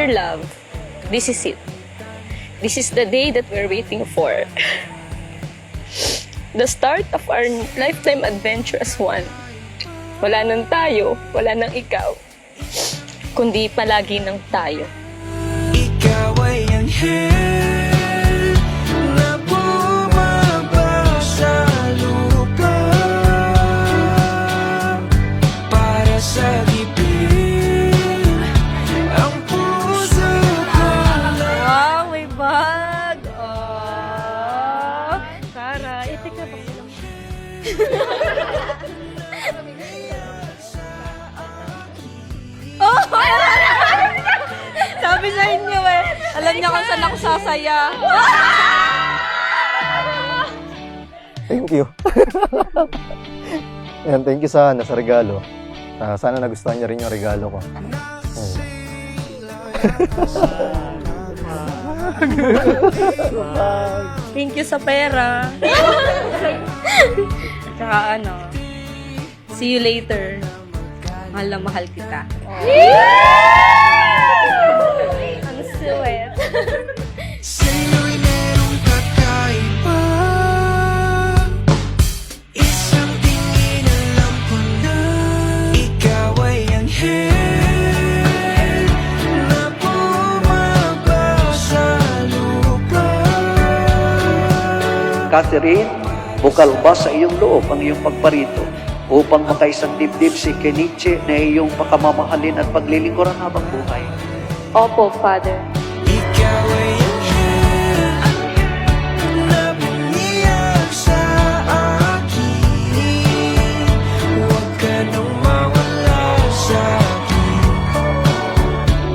Dear love, this is it. This is the day that we're waiting for. The start of our lifetime adventure as one. Wala nang tayo, wala nang ikaw, kundi palagi nang tayo. Ikaw ay anghel na bumaba sa lupa para sa dibdib ang puso ko. Wow, may bag! Oh, Kara, teka ba? Oh! Sabi sa inyo eh. Alam niya kung saan ako sasaya. Thank you. Ayan, thank you sa regalo. Sana nagustuhan niya rin yung regalo ko. Thank you sa pera. Tsaka see you later. Mahal na mahal kita. Ang sweet. Sa'yo'y merong kakaiba. Isang tingin alam ko na ikaw ay anghel na bumaba sa lupa. Catherine, bukal ba sa iyong loob ang iyong pagparito upang makaisang dibdib si Kenichi na iyong pakamamahalin at paglilingkuran habang buhay? Opo, Father. Ikaw ay anghel na bumiyag sa akin. Huwag ka nang mawala sa akin.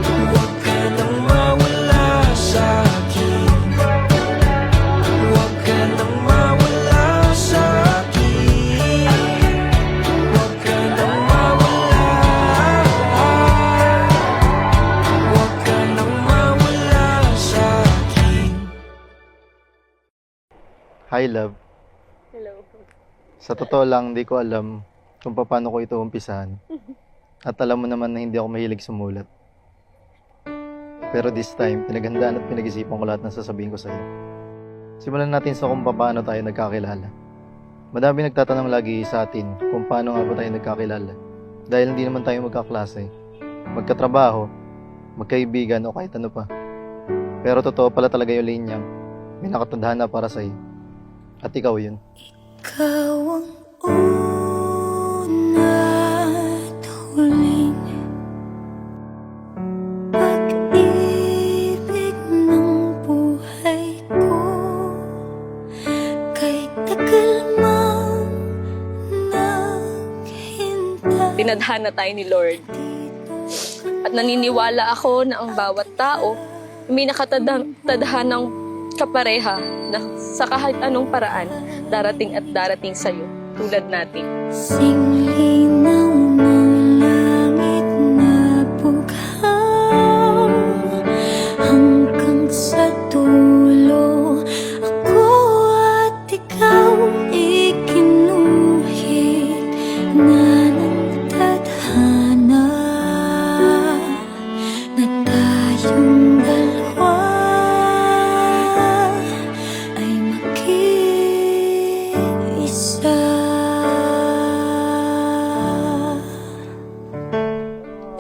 Huwag ka nang mawala sa akin. Huwag ka nang mawala sa akin. Huwag ka nang mawala. Huwag ka nang mawala sa akin. Hi, love. Hello. Sa totoo lang, di ko alam kung paano ko ito umpisahan. At alam mo naman na hindi ako mahilig sumulat. Pero this time, pinaghandaan at pinag-isipan ko lahat ng sasabihin ko sa iyo. Simulan natin sa kung paano tayo nagkakilala. Madami nagtatanong lagi sa atin kung paano nga ba tayo nagkakilala. Dahil hindi naman tayo magkaklase, magkatrabaho, magkaibigan o kahit ano pa. Pero totoo pala talaga yung linyang may nakatadhana para sa iyo. At ikaw yun. Ikaw ang una at huling pag-ibig ng buhay ko. Kay tagal mang naghintay. Tinadhana tayo ni Lord. At naniniwala ako na ang bawat tao may nakatadhanang kapareha na sa kahit anong paraan darating at darating sa'yo tulad natin. Singlinaw ng langit na bughaw hanggang sa dulo. Ako at ikaw ikinuhit na ng tadhana na tayong dalawa ay mag-iisa.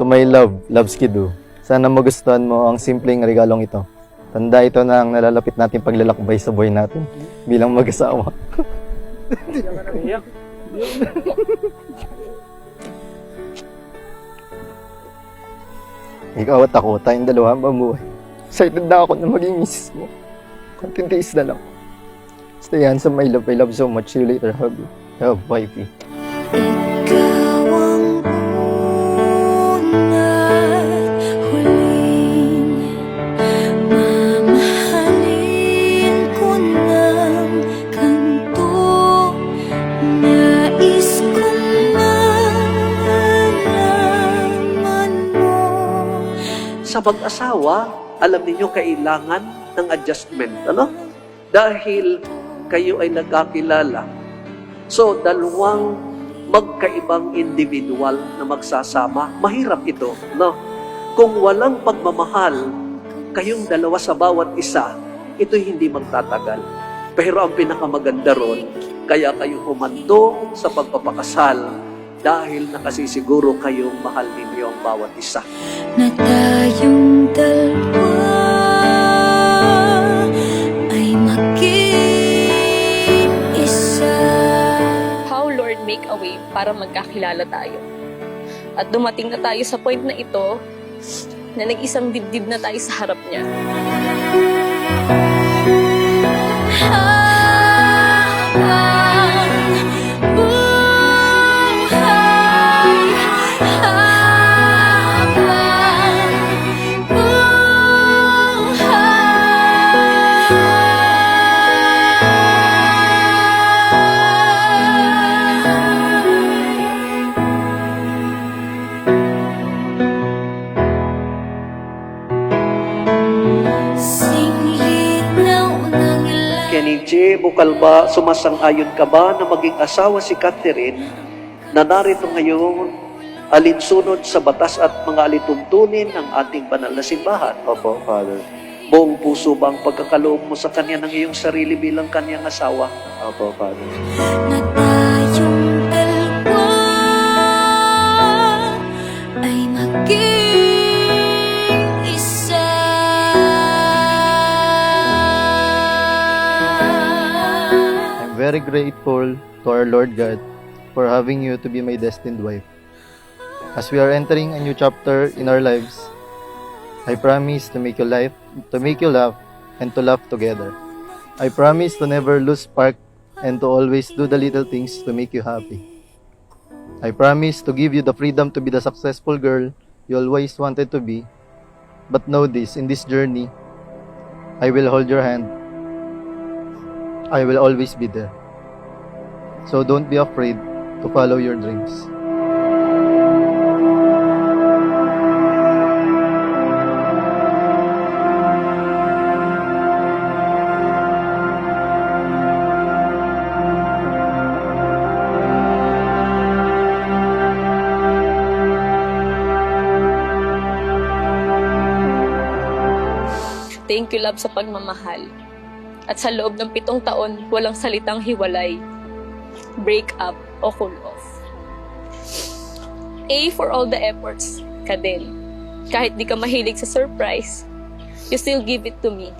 To my love, Loves Kidu. Sana magustuhan mo ang simpleng regalong ito. Tanda ito na ang nalalapit natin paglalakbay sa buhay natin bilang mag-asawa. Ikaw at ako, tayong dalawa ang mamuhay. Excited na ako na maging misis mo. Konting days na lang. Stay handsome, my love. I love so much. See you later. Hug you. Love, wifey. Ikaw ang una at huling mamahalin ko ng kanto. Nais kong malaman mo. Sa mag-asawa, alam ninyo kailangan ng adjustment, ano? Dahil kayo ay nagkakilala. So, dalawang magkaibang individual na magsasama, mahirap ito, no? Kung walang pagmamahal, kayong dalawa sa bawat isa, ito'y hindi magtatagal. Pero ang pinakamaganda ron, kaya kayo humantong sa pagpapakasal dahil nakasisiguro kayong mahal ninyo ang bawat isa. Na tayong dalawa ay maging isa. How Lord make a way para magkakilala tayo. At dumating na tayo sa point na ito na nag-isang dibdib na tayo sa harap niya. Singlit na unang ilan. Kenichi, bukal ba, sumasang-ayon ka ba na maging asawa si Catherine na narito ngayon alinsunod sa batas at mga alituntunin ng ating banal na simbahan? Opo, Father. Buong puso ba ang pagkakaloob mo sa kanya ng iyong sarili bilang kanyang asawa? Opo, Father. Na tayong dalawa ay maging isa. I'm very grateful to our Lord God for having you to be my destined wife. As we are entering a new chapter in our lives, I promise to make you laugh, and to laugh together. I promise to never lose spark and to always do the little things to make you happy. I promise to give you the freedom to be the successful girl you always wanted to be. But know this, in this journey, I will hold your hand. I will always be there. So don't be afraid to follow your dreams. Thank you, love, sa pagmamahal. At sa loob ng 7 taon, walang salitang hiwalay, break up, o cool off. A for all the efforts, ka din. Kahit di ka mahilig sa surprise, you still give it to me.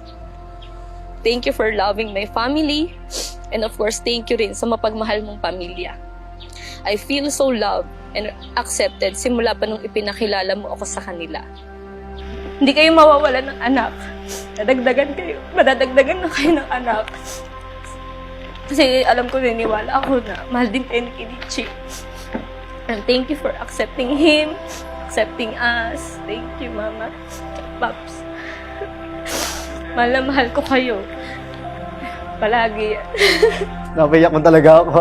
Thank you for loving my family, and of course, thank you rin sa mapagmahal mong pamilya. I feel so loved and accepted simula pa nung ipinakilala mo ako sa kanila. Hindi kayo mawawalan ng anak. Madadagdagan na kayo ng anak. Kasi alam ko, niniwala ako na mahal din kayo ni Kenichi. And thank you for accepting him, accepting us. Thank you, Mama. Paps. Mahal na mahal ko kayo. Palagi yan. Napayak mo talaga ako.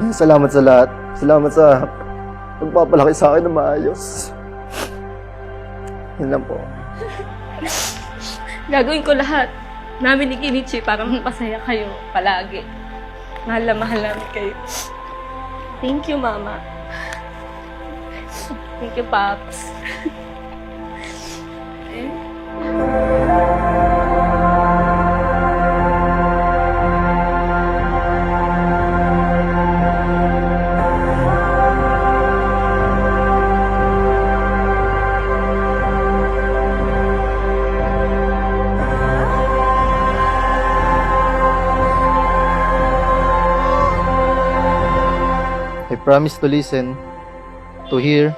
Salamat sa lahat. Salamat sa pagpapalaki sa akin na maayos. Yun lang po. Gagawin ko lahat namin ni Kenichi para mapasaya kayo palagi. Mahal na mahal namin kayo. Thank you, Mama. Thank you, Paps. I promise to listen, to hear,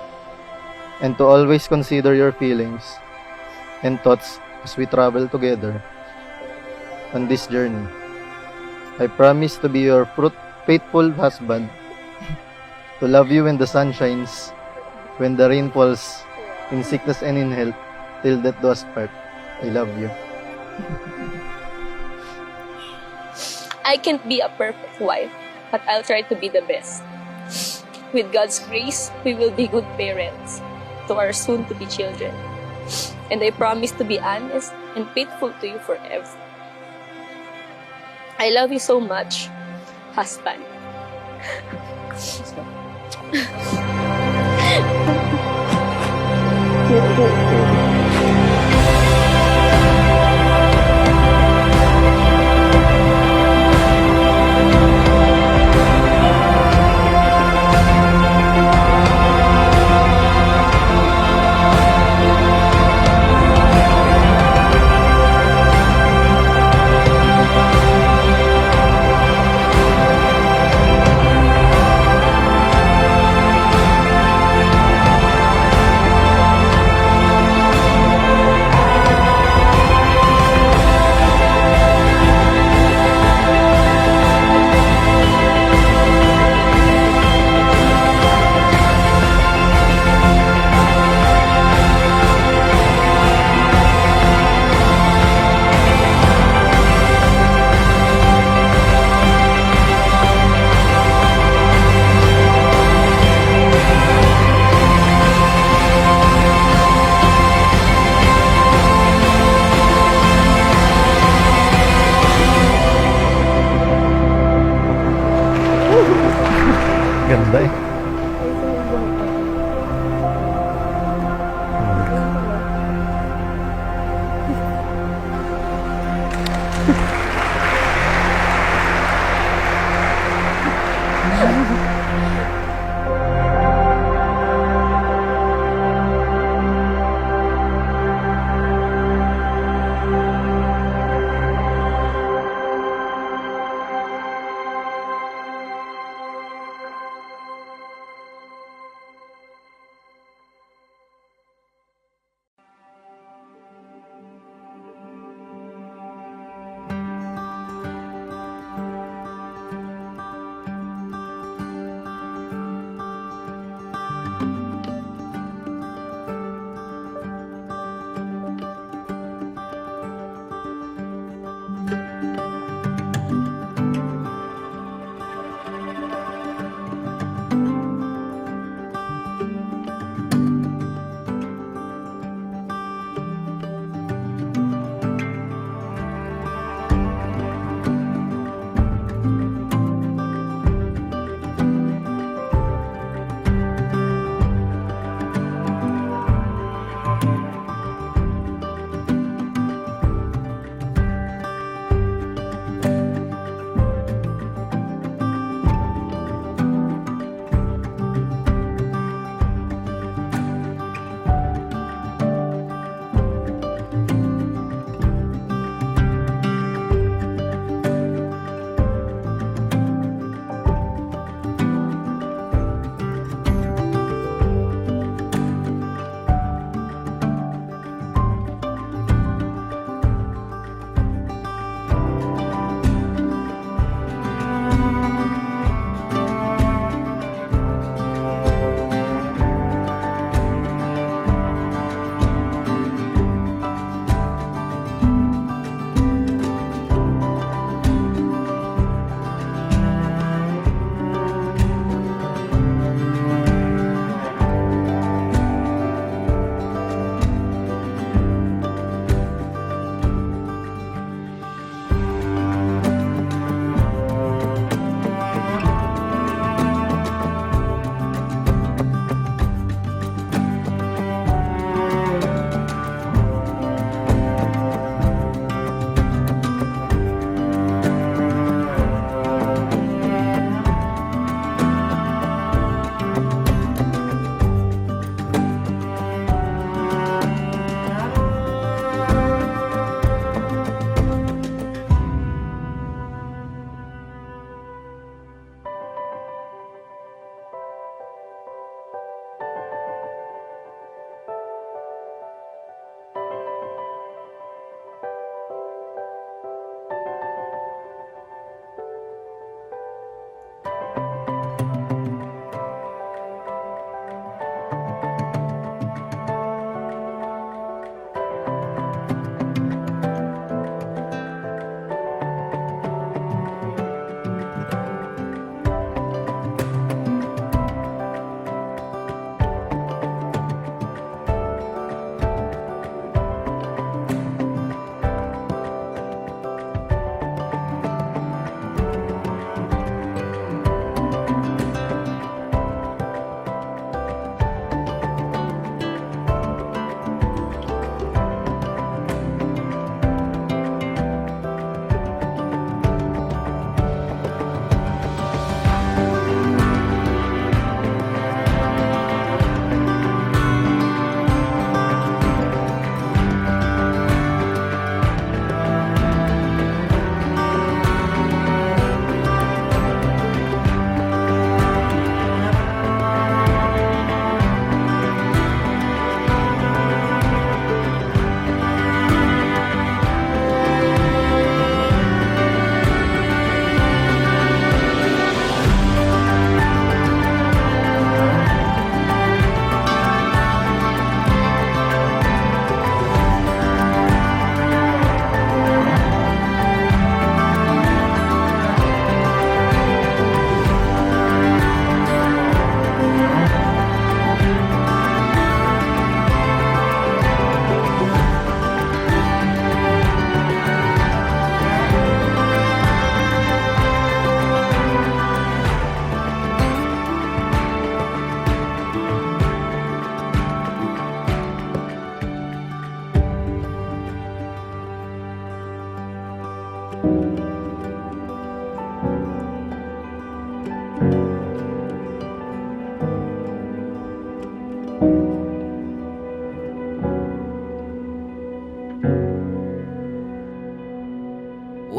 and to always consider your feelings and thoughts as we travel together on this journey. I promise to be your faithful husband, to love you when the sun shines, when the rain falls, in sickness and in health, till death do us part. I love you. I can't be a perfect wife, but I'll try to be the best. With God's grace, we will be good parents to our soon-to-be children. And I promise to be honest and faithful to you forever. I love you so much, husband.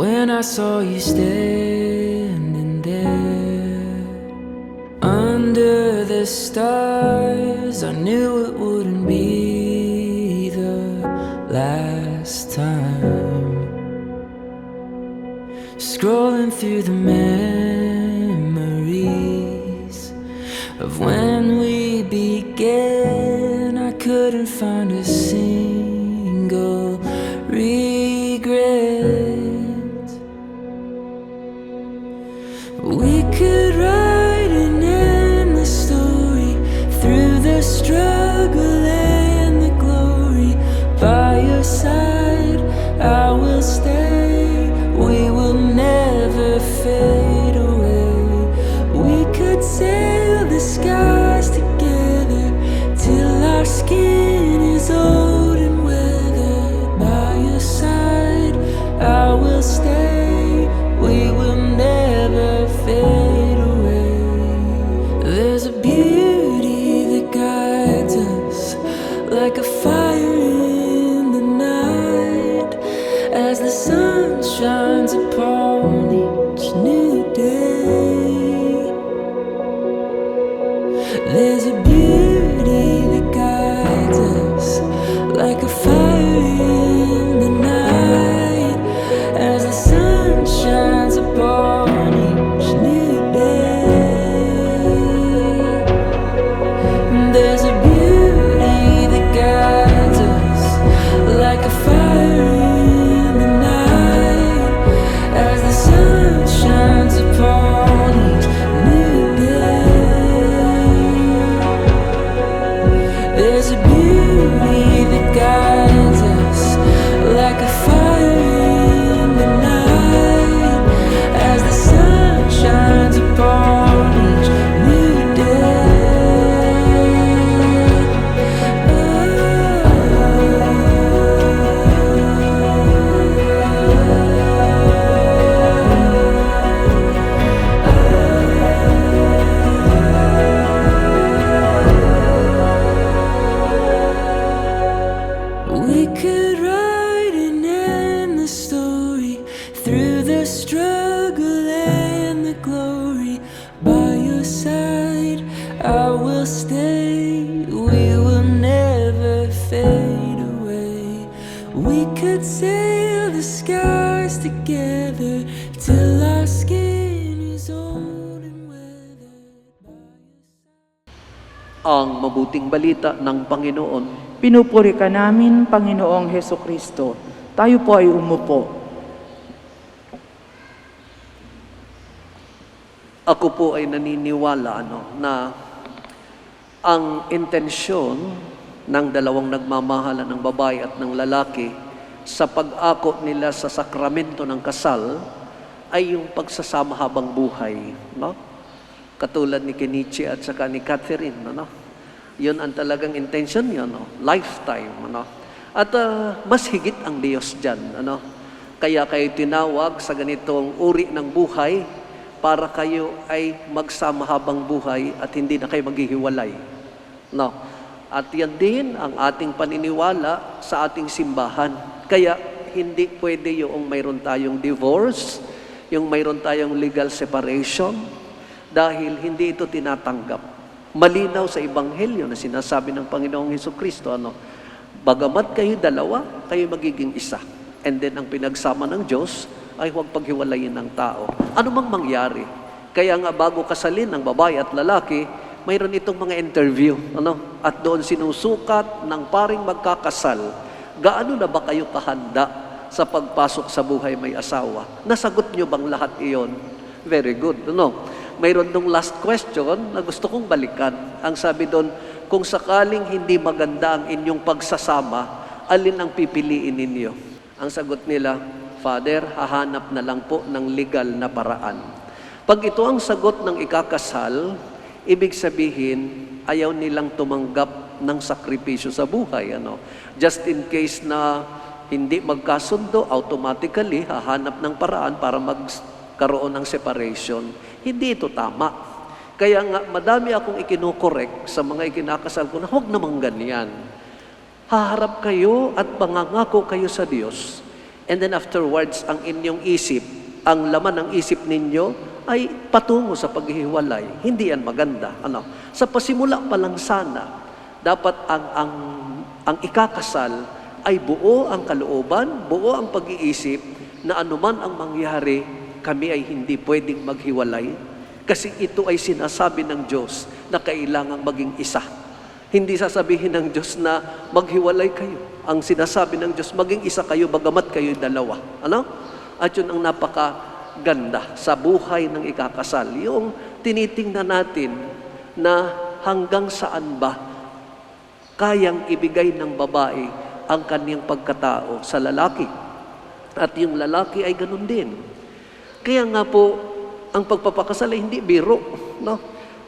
When I saw you standing there under the stars, I knew it wouldn't be the last time. Scrolling through the memories of when we began, I couldn't find a single regret. We could write an endless story through the struggle and the glory. By your side, I will stay. We will never fade away. We could sail the skies together till our skin is old and weathered. By your side, I will stay. We will never fade away. There's a beauty that guides us like a fire in the night, as the sun shines upon each new day. There's a beauty that guides us like a fire in the night, as the sun shines upon each new day. There's a beauty that guides us like a fire in the night, as the sun shines upon each new day. There's a beauty that guides us like a fire in the night, as the sun shines upon each new day. We could write an endless story through the struggle and the glory. By your side, I will stay. We will never fade away. We could sail the skies together till our skin is old and weathered. Ang mabuting balita ng Panginoon. Pinupuri ka namin, Panginoong Hesukristo. Tayo po ay umupo. Ako po ay naniniwala na ang intensyon ng dalawang nagmamahalan ng babae at ng lalaki sa pag-akot nila sa sakramento ng kasal ay yung pagsasama habang buhay. No? Katulad ni Kenichi at saka ni Catherine. Yun ang talagang intention yun, lifetime. At mas higit ang Diyos dyan. Kaya kayo tinawag sa ganitong uri ng buhay para kayo ay magsama habang buhay at hindi na kayo maghihiwalay. No? At yan din ang ating paniniwala sa ating simbahan. Kaya hindi pwede yung mayroon tayong divorce, yung mayroon tayong legal separation, dahil hindi ito tinatanggap. Malinaw sa Ebanghelyo na sinasabi ng Panginoong Hesukristo, bagamat kayo dalawa, kayo magiging isa. And then ang pinagsama ng Diyos ay huwag paghiwalayin ng tao. Ano mang mangyari. Kaya nga bago kasalin ng babae at lalaki, mayroon itong mga interview. At doon sinusukat ng paring magkakasal, gaano na ba kayo kahanda sa pagpasok sa buhay may asawa? Nasagot nyo bang lahat iyon? Very good. Mayroon dong last question na gusto kong balikan. Ang sabi doon, kung sakaling hindi maganda ang inyong pagsasama, alin ang pipiliin ninyo? Ang sagot nila, Father, hahanap na lang po ng legal na paraan. Pag ito ang sagot ng ikakasal, ibig sabihin, ayaw nilang tumanggap ng sakripisyo sa buhay. Just in case na hindi magkasundo, automatically hahanap ng paraan para magkaroon ng separation. Hindi ito tama. Kaya nga, madami akong ikinukorek sa mga ikinakasal ko na huwag namang ganyan. Haharap kayo at mangangako kayo sa Diyos. And then afterwards, ang inyong isip, ang laman ng isip ninyo ay patungo sa paghihiwalay. Hindi yan maganda. Sa pasimula pa lang sana, dapat ang ikakasal ay buo ang kalooban, buo ang pag-iisip na anuman ang mangyari, kami ay hindi pwedeng maghiwalay. Kasi ito ay sinasabi ng Diyos na kailangang maging isa. Hindi sasabihin ng Diyos na maghiwalay kayo. Ang sinasabi ng Diyos, maging isa kayo, bagamat kayo dalawa. At yun ang napakaganda sa buhay ng ikakasal. Yung tinitingnan natin na hanggang saan ba kayang ibigay ng babae ang kanyang pagkatao sa lalaki. At yung lalaki ay ganun din. Kaya nga po, ang pagpapakasal ay hindi biro.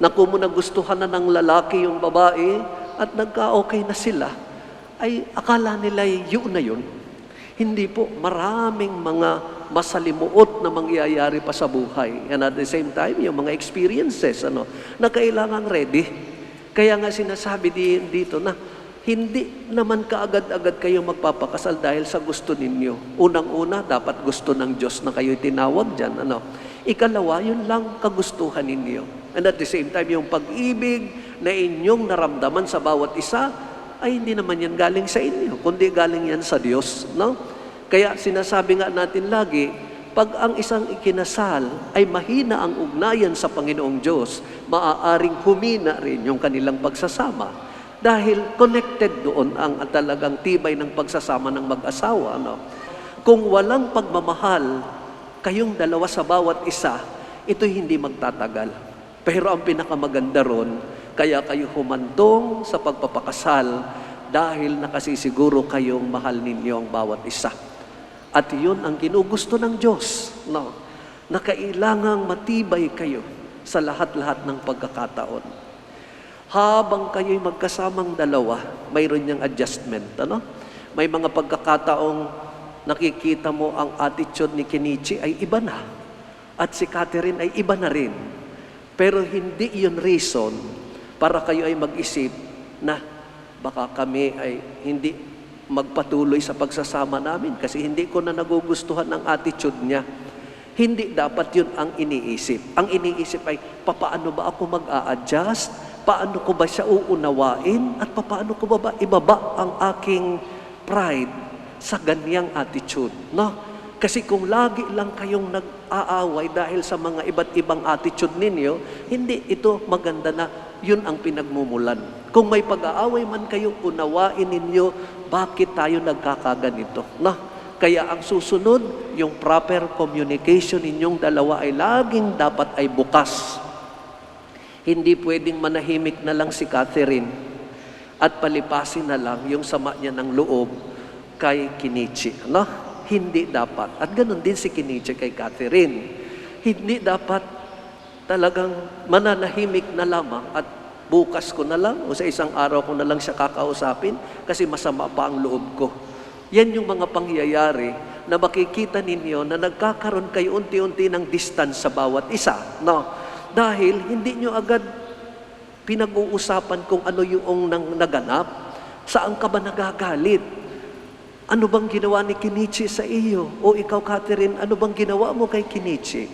Na kung nagustuhan na ng lalaki yung babae at nagka-okay na sila, ay akala nila yun na yun. Hindi po, maraming mga masalimuot na mangyayari pa sa buhay. And at the same time, yung mga experiences na kailangang ready. Kaya nga sinasabi dito na hindi naman kaagad-agad kayo magpapakasal dahil sa gusto ninyo. Unang-una, dapat gusto ng Diyos na kayo tinawag dyan. Ikalawa, yun lang kagustuhan ninyo. And at the same time, yung pag-ibig na inyong naramdaman sa bawat isa, ay hindi naman yan galing sa inyo, kundi galing yan sa Diyos. Kaya sinasabi nga natin lagi, pag ang isang ikinasal ay mahina ang ugnayan sa Panginoong Diyos, maaaring humina rin yung kanilang pagsasama. Dahil connected doon ang talagang tibay ng pagsasama ng mag-asawa. Kung walang pagmamahal, kayong dalawa sa bawat isa, ito'y hindi magtatagal. Pero ang pinakamaganda ron, kaya kayo humantong sa pagpapakasal dahil nakasisiguro kayong mahal ninyo ang bawat isa. At yun ang ginugusto ng Diyos, na kailangang matibay kayo sa lahat-lahat ng pagkakataon. Habang kayo'y magkasamang dalawa, mayroon niyang adjustment. May mga pagkakataong nakikita mo ang attitude ni Kenichi ay iba na. At si Catherine ay iba na rin. Pero hindi yun reason para kayo ay mag-isip na baka kami ay hindi magpatuloy sa pagsasama namin kasi hindi ko na nagugustuhan ang attitude niya. Hindi dapat yun ang iniisip. Ang iniisip ay, paano ba ako mag-a-adjust? Paano ko ba siya uunawain? At paano ko ba ibaba ang aking pride sa ganyang attitude? Kasi kung lagi lang kayong nag-aaway dahil sa mga iba't ibang attitude ninyo, hindi ito maganda na yun ang pinagmumulan. Kung may pag-aaway man kayo, unawain ninyo bakit tayo nagkakaganito. Kaya ang susunod, yung proper communication ninyong dalawa ay laging dapat ay bukas. Hindi pwedeng manahimik na lang si Catherine at palipasin na lang yung sama niya ng loob kay Kenichi. Hindi dapat. At ganoon din si Kenichi kay Catherine. Hindi dapat talagang mananahimik na lamang at bukas ko na lang o sa isang araw ko na lang siya kakausapin kasi masama pa ang loob ko. Yan yung mga pangyayari na makikita ninyo na nagkakaroon kayo unti-unti ng distance sa bawat isa. Dahil hindi nyo agad pinag-uusapan kung ano yung naganap, saan ka ba nagagalit? Ano bang ginawa ni Kenichi sa iyo? O ikaw, Catherine, ano bang ginawa mo kay Kenichi?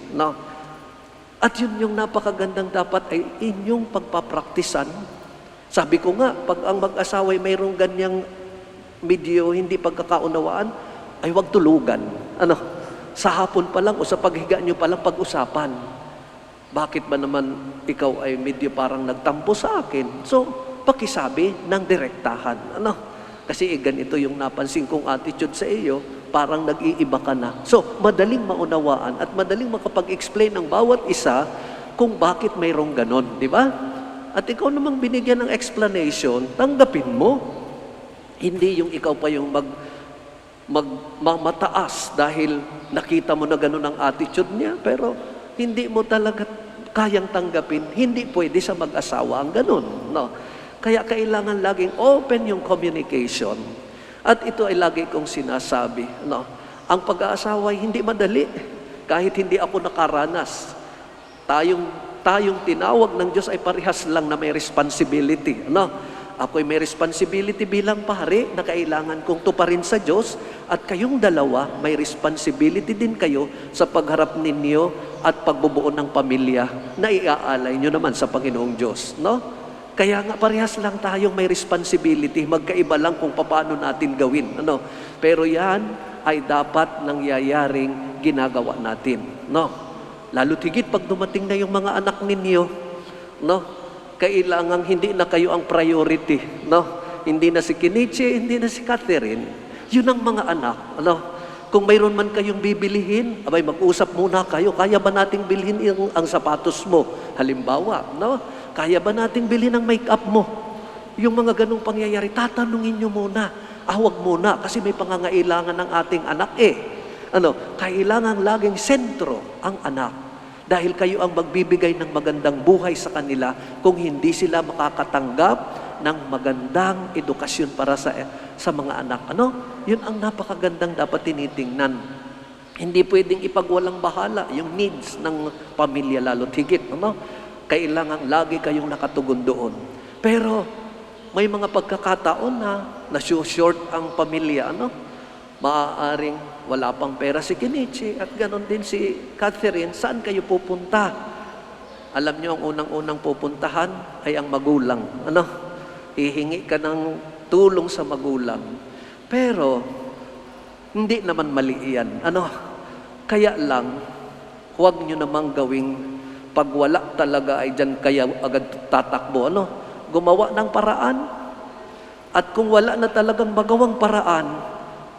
At yun yung napakagandang dapat ay inyong pagpapraktisan. Sabi ko nga, pag ang mag-asawa ay mayroong ganyang medyo hindi pagkakaunawaan, ay huwag tulugan. Sa hapon pa lang o sa paghiga nyo pa lang pag-usapan. Bakit ba naman ikaw ay medyo parang nagtampo sa akin? So, pakisabi ng direktahan. Kasi ganito yung napansin kong attitude sa iyo, parang nag-iiba ka na. So, madaling maunawaan at madaling makapag-explain ng bawat isa kung bakit mayroong ganon, di ba? At ikaw namang binigyan ng explanation, tanggapin mo. Hindi yung ikaw pa yung mataas dahil nakita mo na ganon ang attitude niya, pero hindi mo talaga kayang tanggapin, hindi pwede sa mag-asawa ang ganon. Kaya kailangan laging open yung communication. At ito ay lagi kong sinasabi. Ang pag-aasawa ay hindi madali. Kahit hindi ako nakaranas. Tayong tinawag ng Diyos ay parehas lang na may responsibility. Ako'y may responsibility bilang pare na kailangan kong tuparin sa Diyos at kayong dalawa may responsibility din kayo sa pagharap ninyo at pagbubuo ng pamilya na iaalay nyo naman sa Panginoong Diyos. No? Kaya nga parehas lang tayong may responsibility, magkaiba lang kung paano natin gawin. Ano? Pero yan ay dapat nangyayaring ginagawa natin. No? Lalo tigit pag dumating na yung mga anak ninyo, no? Kailangang hindi na kayo ang priority, no? Hindi na si Kenichi, hindi na si Catherine. Yun ang mga anak, ano? Kung mayroon man kayong bibilihin, abay mag-usap muna kayo. Kaya ba nating bilhin ang sapatos mo? Halimbawa, no? Kaya ba nating bilhin ang make-up mo? Yung mga ganong pangyayari, tatanungin nyo muna. Wag muna kasi may pangangailangan ng ating anak kailangan laging sentro ang anak. Dahil kayo ang magbibigay ng magandang buhay sa kanila kung hindi sila makakatanggap ng magandang edukasyon para sa mga anak. Yun ang napakagandang dapat tinitingnan. Hindi pwedeng ipagwalang bahala yung needs ng pamilya lalo't higit. Kailangan lagi kayong nakatugon doon. Pero may mga pagkakataon na short ang pamilya. Maaaring wala pang pera si Kenichi at ganon din si Catherine. Saan kayo pupunta? Alam niyo, ang unang-unang pupuntahan ay ang magulang. Hihingi ka ng tulong sa magulang. Pero, hindi naman mali yan. Kaya lang, huwag niyo namang gawing pag wala talaga ay dyan kaya agad tatakbo. Gumawa ng paraan. At kung wala na talagang magawang paraan,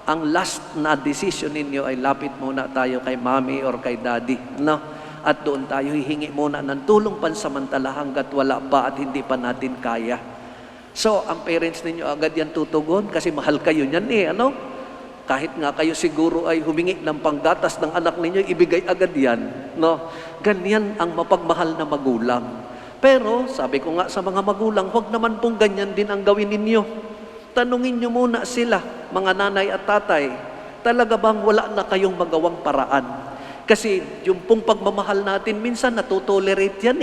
ang last na decision ninyo ay lapit muna tayo kay mommy or kay daddy. At doon tayo hihingi muna ng tulong pansamantala hanggat wala pa at hindi pa natin kaya. So, ang parents ninyo agad yan tutugon kasi mahal kayo niyan Kahit nga kayo siguro ay humingi ng panggatas ng anak ninyo, ibigay agad yan. Ganyan ang mapagmahal na magulang. Pero, sabi ko nga sa mga magulang, huwag naman pong ganyan din ang gawin ninyo. Tanungin nyo muna sila, mga nanay at tatay, talaga bang wala na kayong magawang paraan? Kasi yung pong pagmamahal natin, minsan natutolerate yan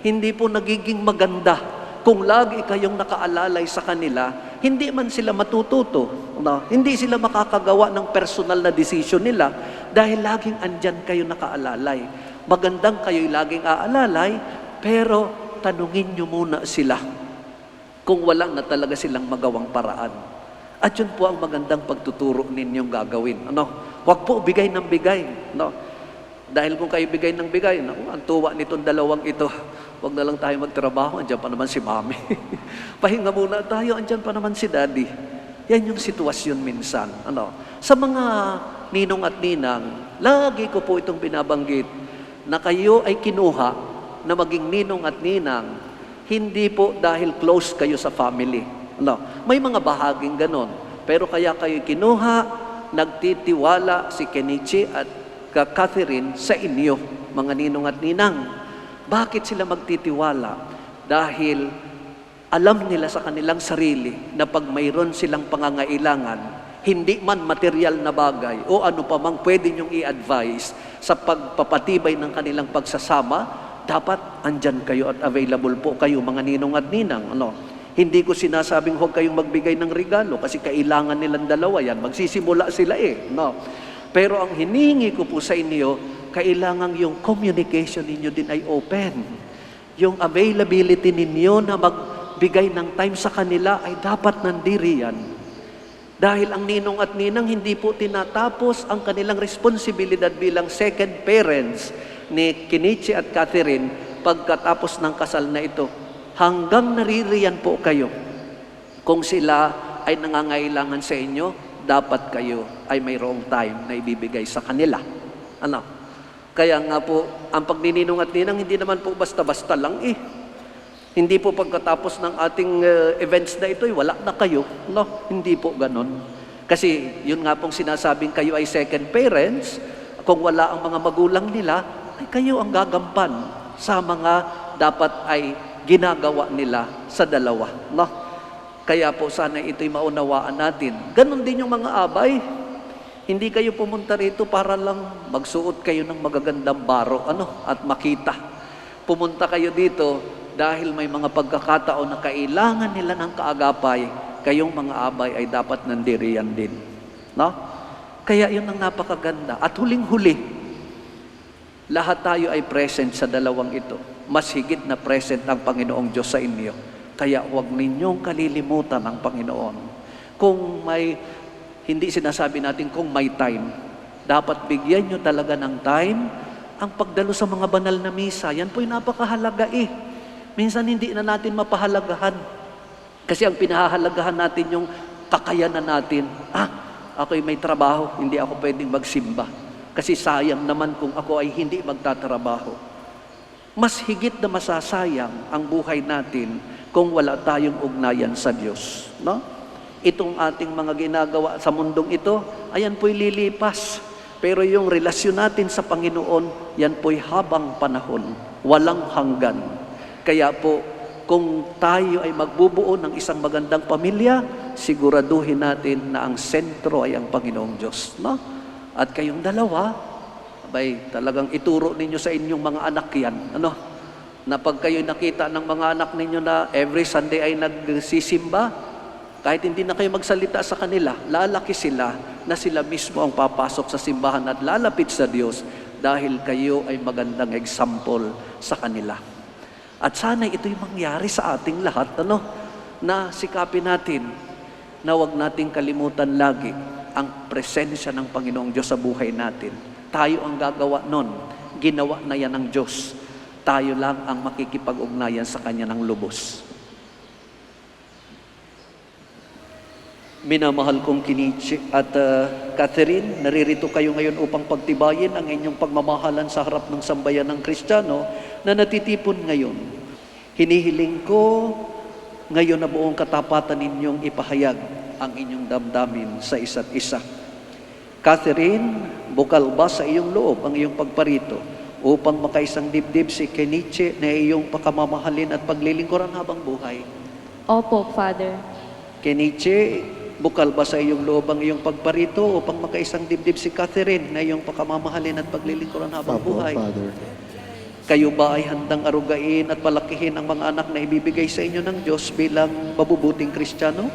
Hindi po nagiging maganda. Kung lagi kayong nakaalalay sa kanila, hindi man sila matututo. Hindi sila makakagawa ng personal na decision nila dahil laging andyan kayo nakaalalay. Magandang kayo'y laging aalalay, pero tanungin nyo muna sila kung wala na talaga silang magawang paraan. At yun po ang magandang pagtuturo ninyong gagawin. Huwag po bigay ng bigay. Dahil kung kayo bigay ng bigay, ang tuwa nitong dalawang ito, huwag na lang tayo magtrabaho, andyan pa naman si mami. Pahinga muna tayo, andyan pa naman si daddy. Yan yung sitwasyon minsan. Sa mga ninong at ninang, lagi ko po itong binabanggit na kayo ay kinuha na maging ninong at ninang, hindi po dahil close kayo sa family. May mga bahaging ganon. Pero kaya kayo kinuha, nagtitiwala si Kenichi at Catherine sa inyo, mga ninong at ninang. Bakit sila magtitiwala? Dahil alam nila sa kanilang sarili na pag mayroon silang pangangailangan, hindi man material na bagay o ano pa mang pwede niyong i-advise sa pagpapatibay ng kanilang pagsasama, dapat andyan kayo at available po kayo, mga ninong at ninang. Hindi ko sinasabing huwag kayong magbigay ng regalo kasi kailangan nilang dalawa yan. Magsisimula sila Pero ang hinihingi ko po sa inyo, kailangan yung communication ninyo din ay open. Yung availability ninyo na magbigay ng time sa kanila ay dapat nandiri yan. Dahil ang ninong at ninang hindi po tinatapos ang kanilang responsibilidad bilang second parents ni Kenichi at Catherine pagkatapos ng kasal na ito. Hanggang naririyan po kayo. Kung sila ay nangangailangan sa inyo, dapat kayo ay mayroong time na ibibigay sa kanila. Kaya nga po, ang pagnininong at ninang, hindi naman po basta-basta lang Hindi po pagkatapos ng ating events na ito, wala na kayo. Hindi po ganon. Kasi yun nga pong sinasabing kayo ay second parents, kung wala ang mga magulang nila, ay kayo ang gagampan sa mga dapat ay ginagawa nila sa dalawa. Kaya po sana ito'y maunawaan natin. Ganon din yung mga abay. Hindi kayo pumunta rito para lang magsuot kayo ng magagandang baro at makita. Pumunta kayo dito dahil may mga pagkakataon na kailangan nila ng kaagapay, kayong mga abay ay dapat nandiriyan din. No? Kaya yun ang napakaganda. At huling-huli, lahat tayo ay present sa dalawang ito. Mas higit na present ang Panginoong Diyos sa inyo. Kaya huwag ninyong kalilimutan ang Panginoon. Kung may, hindi sinasabi natin kung may time, dapat bigyan nyo talaga ng time ang pagdalo sa mga banal na misa. Yan po'y napakahalaga eh. Minsan hindi na natin mapahalagahan. Kasi ang pinahahalagahan natin yung kakayanan natin. Ako'y may trabaho, hindi ako pwedeng magsimba. Kasi sayang naman kung ako ay hindi magtatrabaho. Mas higit na masasayang ang buhay natin kung wala tayong ugnayan sa Diyos. No? Itong ating mga ginagawa sa mundong ito, ayan po'y lilipas. Pero yung relasyon natin sa Panginoon, yan po'y habang panahon, walang hanggan. Kaya po, kung tayo ay magbubuo ng isang magandang pamilya, siguraduhin natin na ang sentro ay ang Panginoong Diyos. No? At kayong dalawa, talagang ituro ninyo sa inyong mga anak yan. Ano? Na pag kayo nakita ng mga anak ninyo na every Sunday ay nagsisimba, kahit hindi na kayo magsalita sa kanila, lalaki sila na sila mismo ang papasok sa simbahan at lalapit sa Diyos dahil kayo ay magandang example sa kanila. At sana ito'y mangyari sa ating lahat, na sikapin natin na huwag nating kalimutan lagi ang presensya ng Panginoong Diyos sa buhay natin. Tayo ang gagawa nun. Ginawa na yan ng Diyos. Tayo lang ang makikipag-ugnayan sa Kanya ng lubos. Minamahal kong Kenichi at Catherine, naririto kayo ngayon upang pagtibayin ang inyong pagmamahalan sa harap ng sambayan ng Kristiyano na natitipon ngayon. Hinihiling ko ngayon na buong katapatan ninyong ipahayag ang inyong damdamin sa isa't isa. Catherine, bukal ba sa iyong loob ang iyong pagparito upang makaisang dibdib si Kenichi na iyong pakamamahalin at paglilingkuran habang buhay? Opo, Father. Kenichi, bukal ba sa iyong loob ang iyong pagparito upang makaisang dibdib si Catherine na iyong pakamamahalin at paglilingkuran habang buhay? Father. Kayo ba ay handang arugain at palakihin ang mga anak na ibibigay sa inyo ng Diyos bilang mabubuting Kristiyano?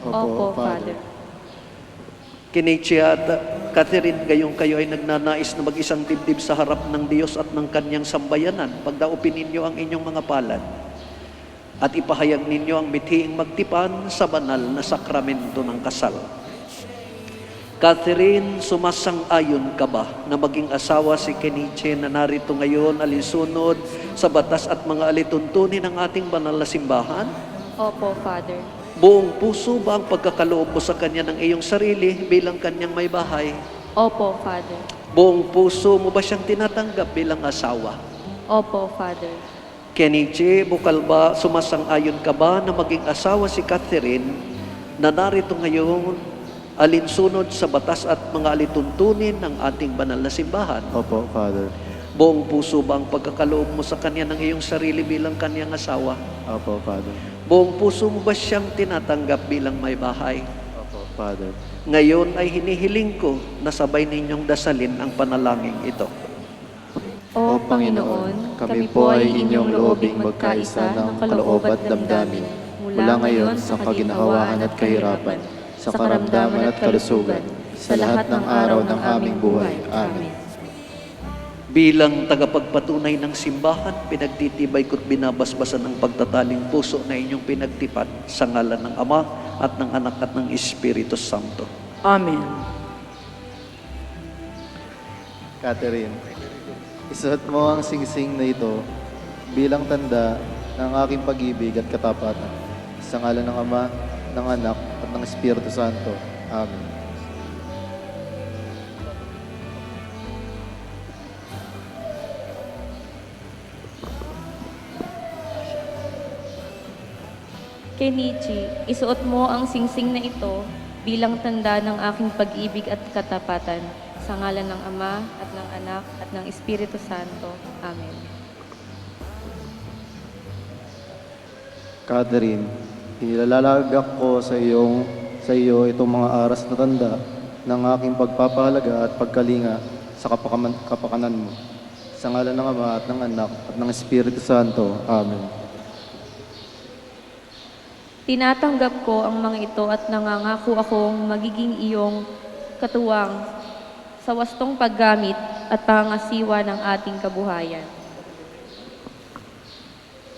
Opo, Father. Kenichi at Catherine, gayong kayo ay nagnanais na mag-isang dibdib sa harap ng Diyos at ng Kanyang sambayanan, pagdaupin ninyo ang inyong mga palad at ipahayag ninyo ang mithiing magtipan sa banal na sakramento ng kasal. Catherine, sumasang-ayon ka ba na maging asawa si Kenichi na narito ngayon alinsunod sa batas at mga alituntunin ng ating banal na simbahan? Opo, Father. Buong puso ba ang pagkakaloob mo sa kanya ng iyong sarili bilang kanyang may bahay? Opo, Father. Buong puso mo ba siyang tinatanggap bilang asawa? Opo, Father. Kenichi, bukal ba, sumasang-ayon ka ba na maging asawa si Catherine na narito ngayon alinsunod sa batas at mga alituntunin ng ating banal na simbahan? Opo, Father. Buong puso ba ang pagkakaloob mo sa kanya ng iyong sarili bilang kanyang asawa? Opo, Father. Buong puso mo ba siyang tinatanggap bilang may bahay? Opo, Father. Ngayon ay hinihiling ko na sabay ninyong dasalin ang panalangin ito. O Panginoon, kami po ay inyong loobing magkaisa ng kaloob at damdamin mula ngayon sa kaginhawaan at kahirapan, sa karamdaman at kalusugan, sa lahat ng araw ng aming buhay. Amen. Bilang tagapagpatunay ng simbahan, pinagtitibay ko't binabasbasan ang pagtataling puso na inyong pinagtipan sa ngalan ng Ama at ng Anak at ng Espiritu Santo. Amen. Catherine, isuot mo ang singsing na ito bilang tanda ng aking pag-ibig at katapatan. Sa ngalan ng Ama, ng Anak at ng Espiritu Santo. Amen. Kenichi, isuot mo ang singsing na ito bilang tanda ng aking pag-ibig at katapatan. Sa ngalan ng Ama at ng Anak at ng Espiritu Santo. Amen. Catherine, inilalagak ko sa iyo itong mga aras na tanda ng aking pagpapahalaga at pagkalinga sa kapakanan mo. Sa ngalan ng Ama at ng Anak at ng Espiritu Santo. Amen. Tinatanggap ko ang mga ito at nangangako akong magiging iyong katuwang sa wastong paggamit at pangasiwa ng ating kabuhayan.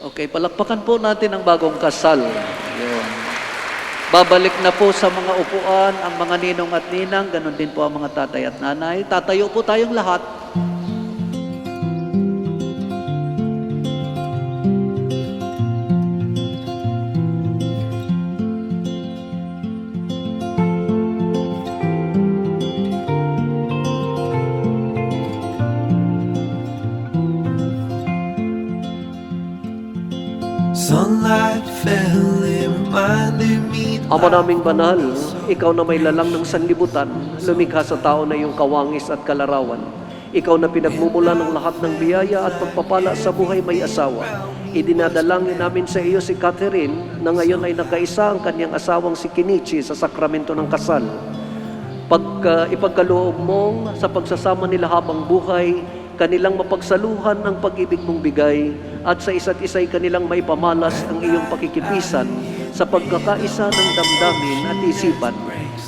Okay, palakpakan po natin ang bagong kasal. Yun. Babalik na po sa mga upuan ang mga ninong at ninang, ganun din po ang mga tatay at nanay. Tatayo po tayong lahat. Sunlight fell, it reminded me Ama naming banal, ikaw na may lalang ng sanlibutan, lumikha sa tao na iyong kawangis at kalarawan. Ikaw na pinagmumula ng lahat ng biyaya at pagpapala sa buhay may asawa. Idinadalangin namin sa iyo si Catherine na ngayon ay nakaisa ang kanyang asawang si Kenichi sa sakramento ng kasal. Ipagkaloob mong sa pagsasama nila habang buhay, kanilang mapagsaluhan ang pag-ibig mong bigay at sa isa't isa'y kanilang maipamalas ang iyong pakikipisan sa pagkakaisa ng damdamin at isipan.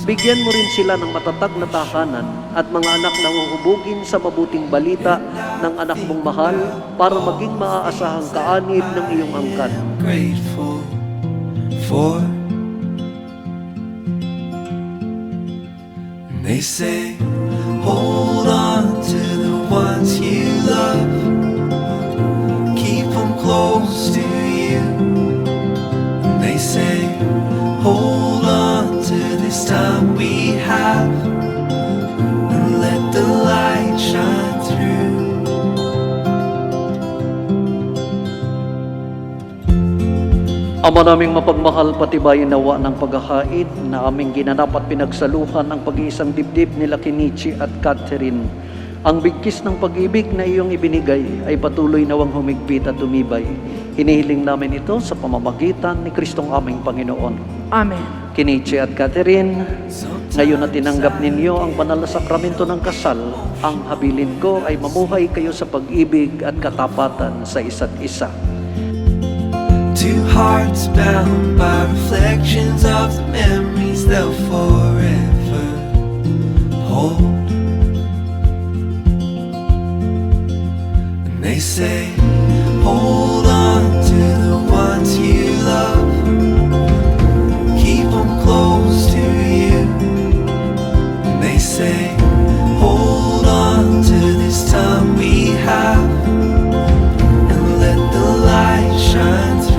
Bigyan mo rin sila ng matatag na tahanan at mga anak na uhubugin sa mabuting balita ng anak mong mahal para maging maaasahang kaanib ng iyong angkan. grateful for. And they say, hold on to the ones you love, keep them close to you. And they say, hold on to this time we have, and let the light shine through. Ama naming mapagmahal, patibayin nawa ng paghahain na aming ginanap at pinagsaluhan ang pag-iisang dibdib nila Kenichi at Catherine. Ang bigkis ng pag-ibig na iyong ibinigay ay patuloy nawang humigpit at tumibay. Hinihiling namin ito sa pamamagitan ni Kristong aming Panginoon. Amen. Kenichi at Catherine, ngayon na tinanggap ninyo ang banal na sakramento ng kasal, ang habilin ko ay mamuhay kayo sa pag-ibig at katapatan sa isa't isa. Two hearts bound by reflections of the memories they'll forever hold. And they say, hold on to the ones you love, keep them close to you. And they say, hold on to this time we have, and let the light shine through.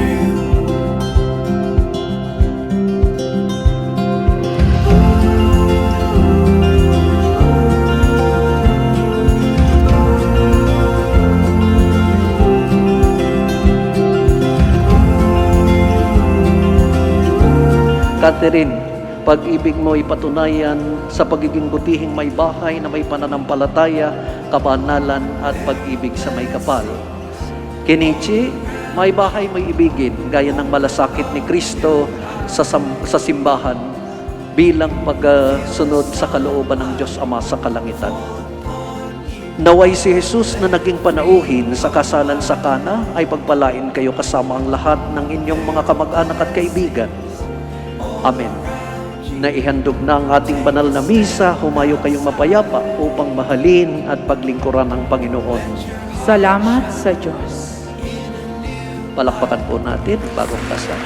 Catherine, pag-ibig mo ipatunayan sa pagiging butihing may bahay na may pananampalataya, kabanalan at pag-ibig sa may kapal. Kenichi, may bahay mo ibigin gaya ng malasakit ni Kristo sa simbahan bilang pagsunod sa kalooban ng Diyos Ama sa kalangitan. Naway si Jesus na naging panauhin sa kasalan sa Kana ay pagpalain kayo kasama ang lahat ng inyong mga kamag-anak at kaibigan. Amen. Naihandog na ang ating banal na misa, humayo kayong mapayapa upang mahalin at paglingkuran ang Panginoon. Salamat sa Diyos. Palakpakan po natin bagong kasal.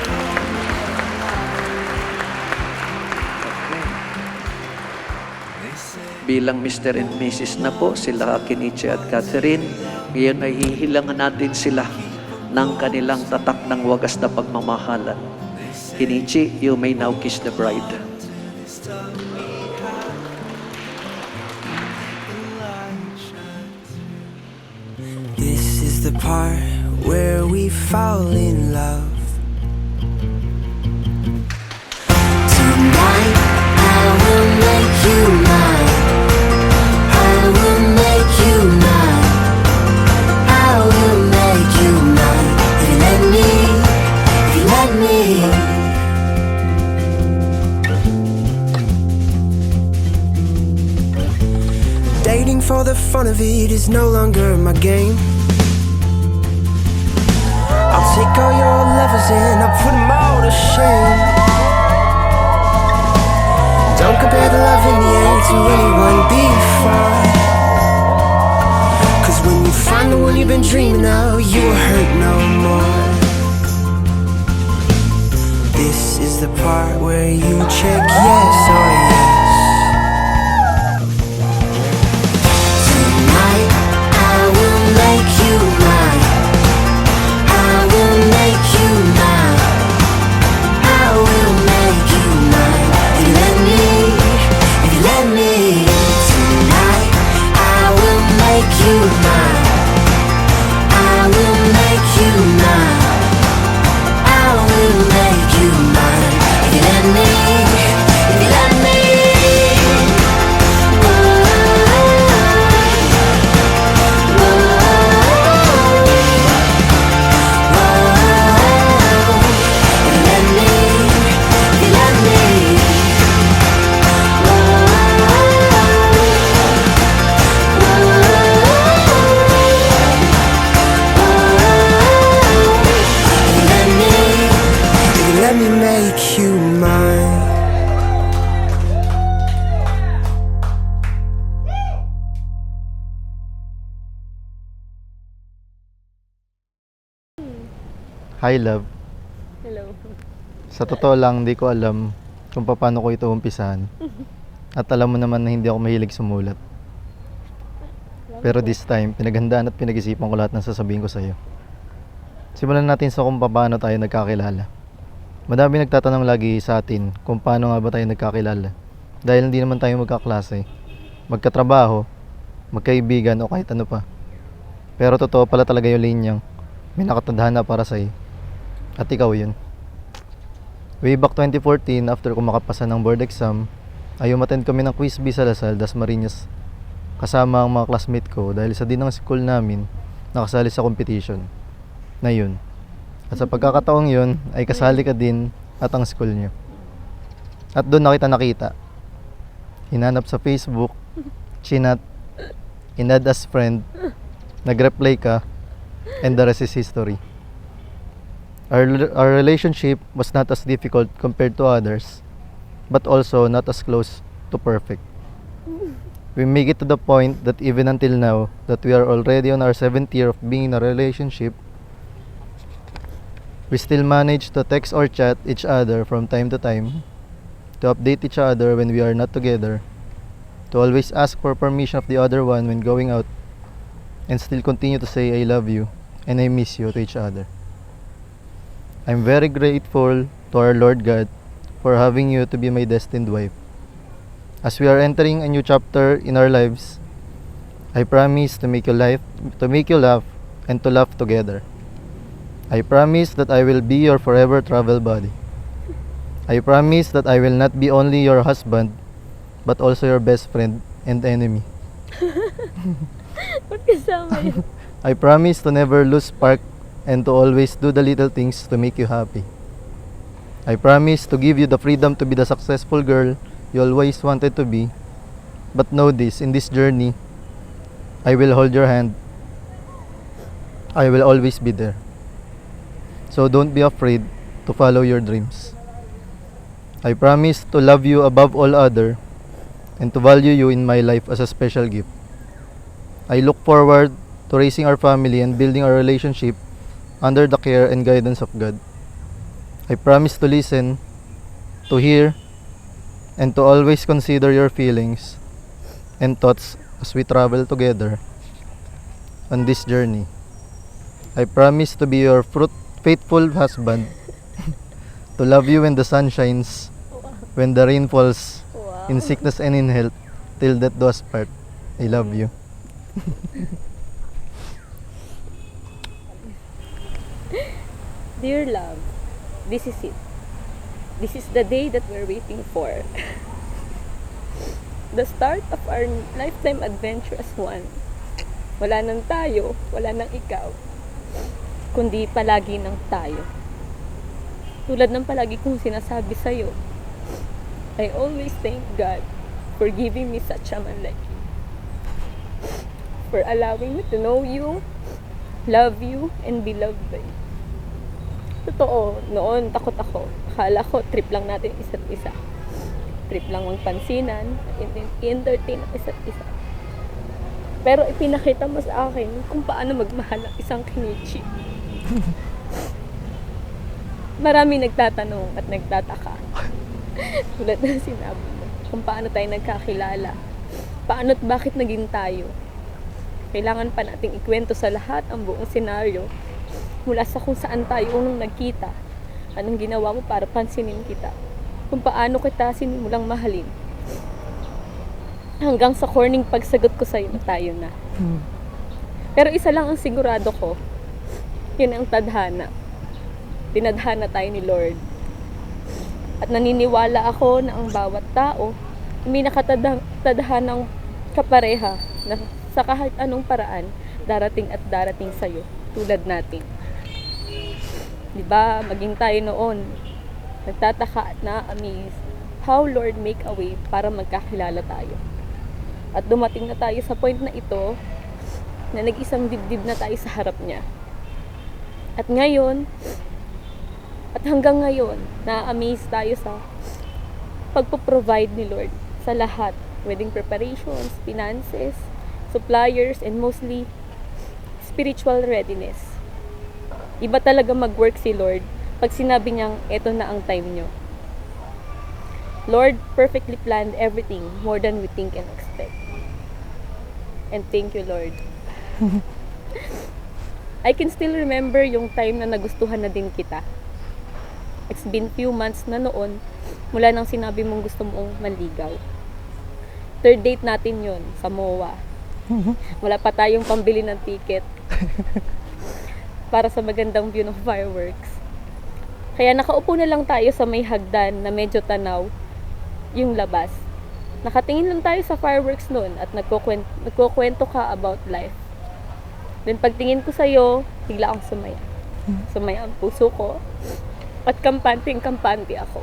Bilang Mr. and Mrs. na po sila Kenichi at Catherine, ngayon ay hihilangan natin sila ng kanilang tatak ng wagas na pagmamahalan. Kenichi, you may now kiss the bride. This is the part where we fall in love. Tonight I will make you mine. I will make you mine. I will make you mine. If you let me, if you let me. Dating for the fun of it is no longer my game. I'll take all your lovers and I'll put them all to shame. Don't compare the love in the air to anyone before. Cause when you find the one you've been dreaming of, you will hurt no more. This is the part where you check yes or yes. Tonight I will make you mine. I will make you mine. I will make you mine. If you let me, if you let me. Tonight I will make you mine. I will make you mine. I will make you mine. If you let me, if you let me. Let me make you mine. Hi, love. Hello. Sa totoo lang, hindi ko alam kung paano ko ito umpisahan. At alam mo naman na hindi ako mahilig sumulat. Pero this time, pinaghandaan at pinag-isipan ko lahat ng sasabihin ko sa'yo. Simulan natin sa kung paano tayo nagkakilala. Madami nagtatanong lagi sa atin kung paano nga ba tayo nagkakilala. Dahil hindi naman tayo magkaklase, magkatrabaho, magkaibigan o kahit ano pa. Pero totoo pala talaga yung linyang may nakatadhana para sa'yo. At ikaw yun. Way back 2014, after ko makapasa ng board exam, ay umattend kami ng quiz bee sa Lasal, Dasmariñas, kasama ang mga classmate ko dahil sa din ng school namin nakasali sa competition na yun. At sa pagkakataong yun ay kasali ka din at ang school nyo. At doon nakita. Hinanap sa Facebook, chinat, inad as friend, nag-reply ka, and the rest is history. Our relationship was not as difficult compared to others, but also not as close to perfect. We make it to the point that even until now, that we are already on our 7th year of being in a relationship, we still manage to text or chat each other from time to time, to update each other when we are not together, to always ask for permission of the other one when going out, and still continue to say I love you and I miss you to each other. I'm very grateful to our Lord God for having you to be my destined wife. As we are entering a new chapter in our lives, I promise to make you laugh, and to laugh together. I promise that I will be your forever travel buddy. I promise that I will not be only your husband, but also your best friend and enemy. Ba't kasama yun? I promise to never lose spark and to always do the little things to make you happy. I promise to give you the freedom to be the successful girl you always wanted to be. But know this, in this journey, I will hold your hand. I will always be there. So don't be afraid to follow your dreams. I promise to love you above all other and to value you in my life as a special gift. I look forward to raising our family and building our relationship under the care and guidance of God. I promise to listen, to hear, and to always consider your feelings and thoughts as we travel together on this journey. I promise to be your faithful husband, to love you when the sun shines, when the rain falls, in sickness and in health, till death do us part. I love you. Dear love, this is it. This is the day that we're waiting for. The start of our lifetime adventure as one. Wala nang tayo, wala nang ikaw, kundi palagi nang tayo. Tulad ng palagi kong sinasabi sa'yo, I always thank God for giving me such a man like you. For allowing me to know you, love you, and be loved by you. Totoo, noon takot ako. Akala ko trip lang natin isa't isa. Trip lang magpansinan, i-entertain ang isa't isa. Pero ipinakita mo sa akin kung paano magmahal ang isang Kenichi. Marami nagtatanong at nagtataka. Tulad ng sinabi mo, kung paano tayo nagkakilala. Paano at bakit naging tayo. Kailangan pa nating ikwento sa lahat ang buong senaryo. Mula sa kung saan tayo unang nagkita. Anong ginawa mo para pansinin kita. Kung paano kita sinimulang mahalin. Hanggang sa corning pagsagot ko sa'yo na tayo na. Pero isa lang ang sigurado ko. Yun ang tadhana. Tinadhana tayo ni Lord. At naniniwala ako na ang bawat tao may nakatadhanang kapareha na sa kahit anong paraan darating at darating sa'yo tulad natin. Diba, maging tayo noon nagtataka at na-amaze how Lord make a way para magkakilala tayo. At dumating na tayo sa point na ito na nag-isang dibdib na tayo sa harap niya. At ngayon, at hanggang ngayon, na-amaze tayo sa pagpo-provide ni Lord sa lahat. Wedding preparations, finances, suppliers, and mostly spiritual readiness. Iba talaga mag-work si Lord pag sinabi niyang eto na ang time niyo. Lord perfectly planned everything more than we think and expect. And thank you, Lord. I can still remember yung time na nagustuhan na din kita. It's been few months na noon mula nang sinabi mong gusto mong manligaw. Third date natin yun sa MOA. Wala pa tayong pambili ng ticket para sa magandang view ng fireworks. Kaya nakaupo na lang tayo sa may hagdan na medyo tanaw yung labas. Nakatingin lang tayo sa fireworks noon at nagkukwento ka about life. Then pagtingin ko sa'yo, bigla akong sumaya. Sumaya ang puso ko at kampante ako.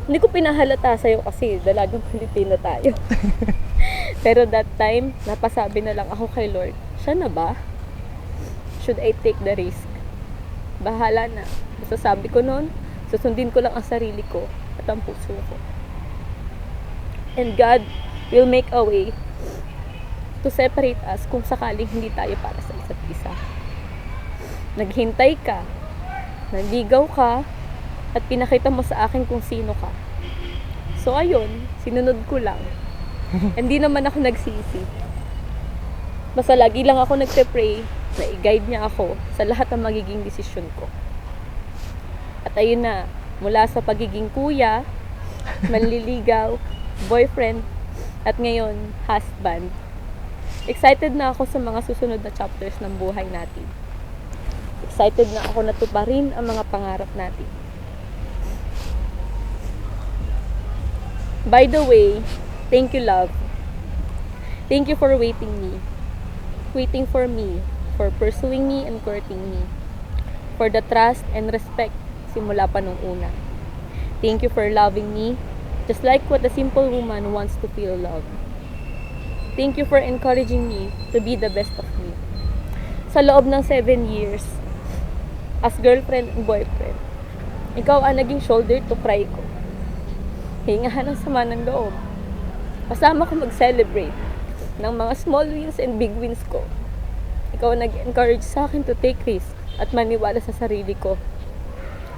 Hindi ko pinahalata sa'yo kasi dalagang Pilipino tayo. Pero that time, napasabi na lang ako kay Lord, siya na ba? Should I take the risk? Bahala na. Basta sabi ko noon, susundin ko lang ang sarili ko at ang puso ko. And God will make a way to separate us kung sakaling hindi tayo para sa isa't isa. Naghintay ka, naligaw ka, at pinakita mo sa akin kung sino ka. So ayun, sinunod ko lang. Hindi naman ako nagsisi. Basta lagi lang ako nagpe-pray na i-guide niya ako sa lahat ng magiging desisyon ko. At ayun na, mula sa pagiging kuya, manliligaw, boyfriend, at ngayon, husband. Excited na ako sa mga susunod na chapters ng buhay natin. Excited na ako na tuparin ang mga pangarap natin. By the way, thank you, love. Thank you for waiting for me, for pursuing me and courting me, for the trust and respect simula pa nung una. Thank you for loving me, just like what a simple woman wants to feel loved. Thank you for encouraging me to be the best of me. Sa loob ng 7 years, as girlfriend and boyfriend, ikaw ang naging shoulder to cry ko. Hingahan ang sama ng loob. Kasama ko mag-celebrate ng mga small wins and big wins ko. Ikaw ang nag-encourage sa akin to take risk at maniwala sa sarili ko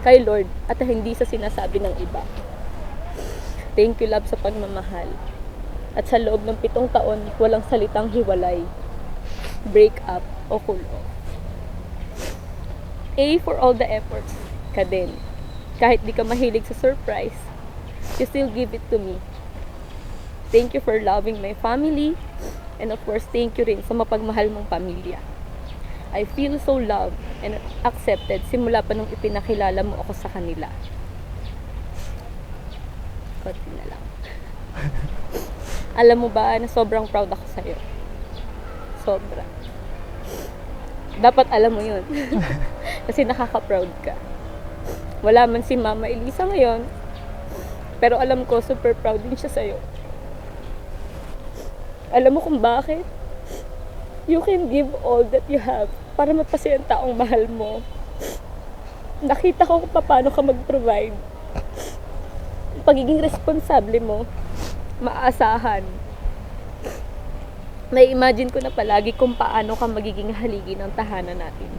kay Lord at hindi sa sinasabi ng iba. Thank you, love, sa pagmamahal. At sa loob ng 7 taon, walang salitang hiwalay, break up o cool off. A for all the efforts ka din. Kahit di ka mahilig sa surprise, you still give it to me. Thank you for loving my family. And of course, thank you rin sa mapagmahal mong pamilya. I feel so loved and accepted simula pa nung ipinakilala mo ako sa kanila. Konti na lang. Alam mo ba na sobrang proud ako sa'yo? Sobra. Dapat alam mo yun. Kasi nakaka-proud ka. Wala man si Mama Elisa ngayon, pero alam ko super proud din siya sa'yo. Alam mo kung bakit? You can give all that you have para mapasaya ang taong mahal mo. Nakita ko kung paano ka mag-provide. Pagiging responsable mo, maasahan. Nai-imagine ko na palagi kung paano ka magiging haligi ng tahanan natin.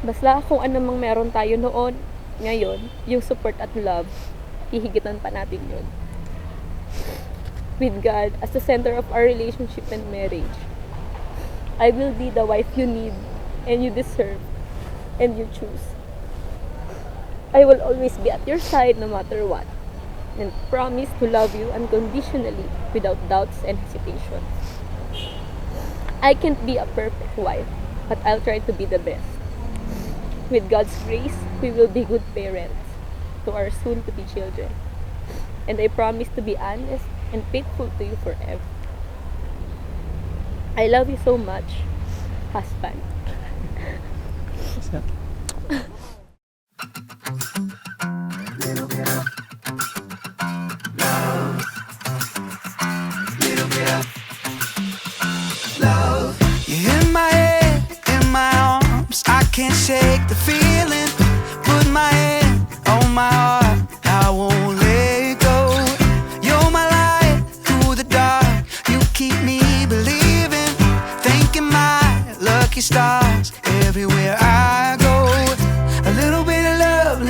Basta kung ano mang meron tayo noon, ngayon, yung support at love, hihigitan pa natin yun. With God as the center of our relationship and marriage, I will be the wife you need and you deserve and you choose. I will always be at your side no matter what, and promise to love you unconditionally without doubts and hesitations. I can't be a perfect wife, but I'll try to be the best. With God's grace, we will be good parents to our soon-to-be children. And I promise to be honest and faithful to you forever. I love you so much, husband. You're in my head, in my arms. I can't shake the feeling. Put my hand on my heart. I won't let go. You're my light through the dark. You keep me believing. Thanking my lucky stars everywhere I go. A little bit of love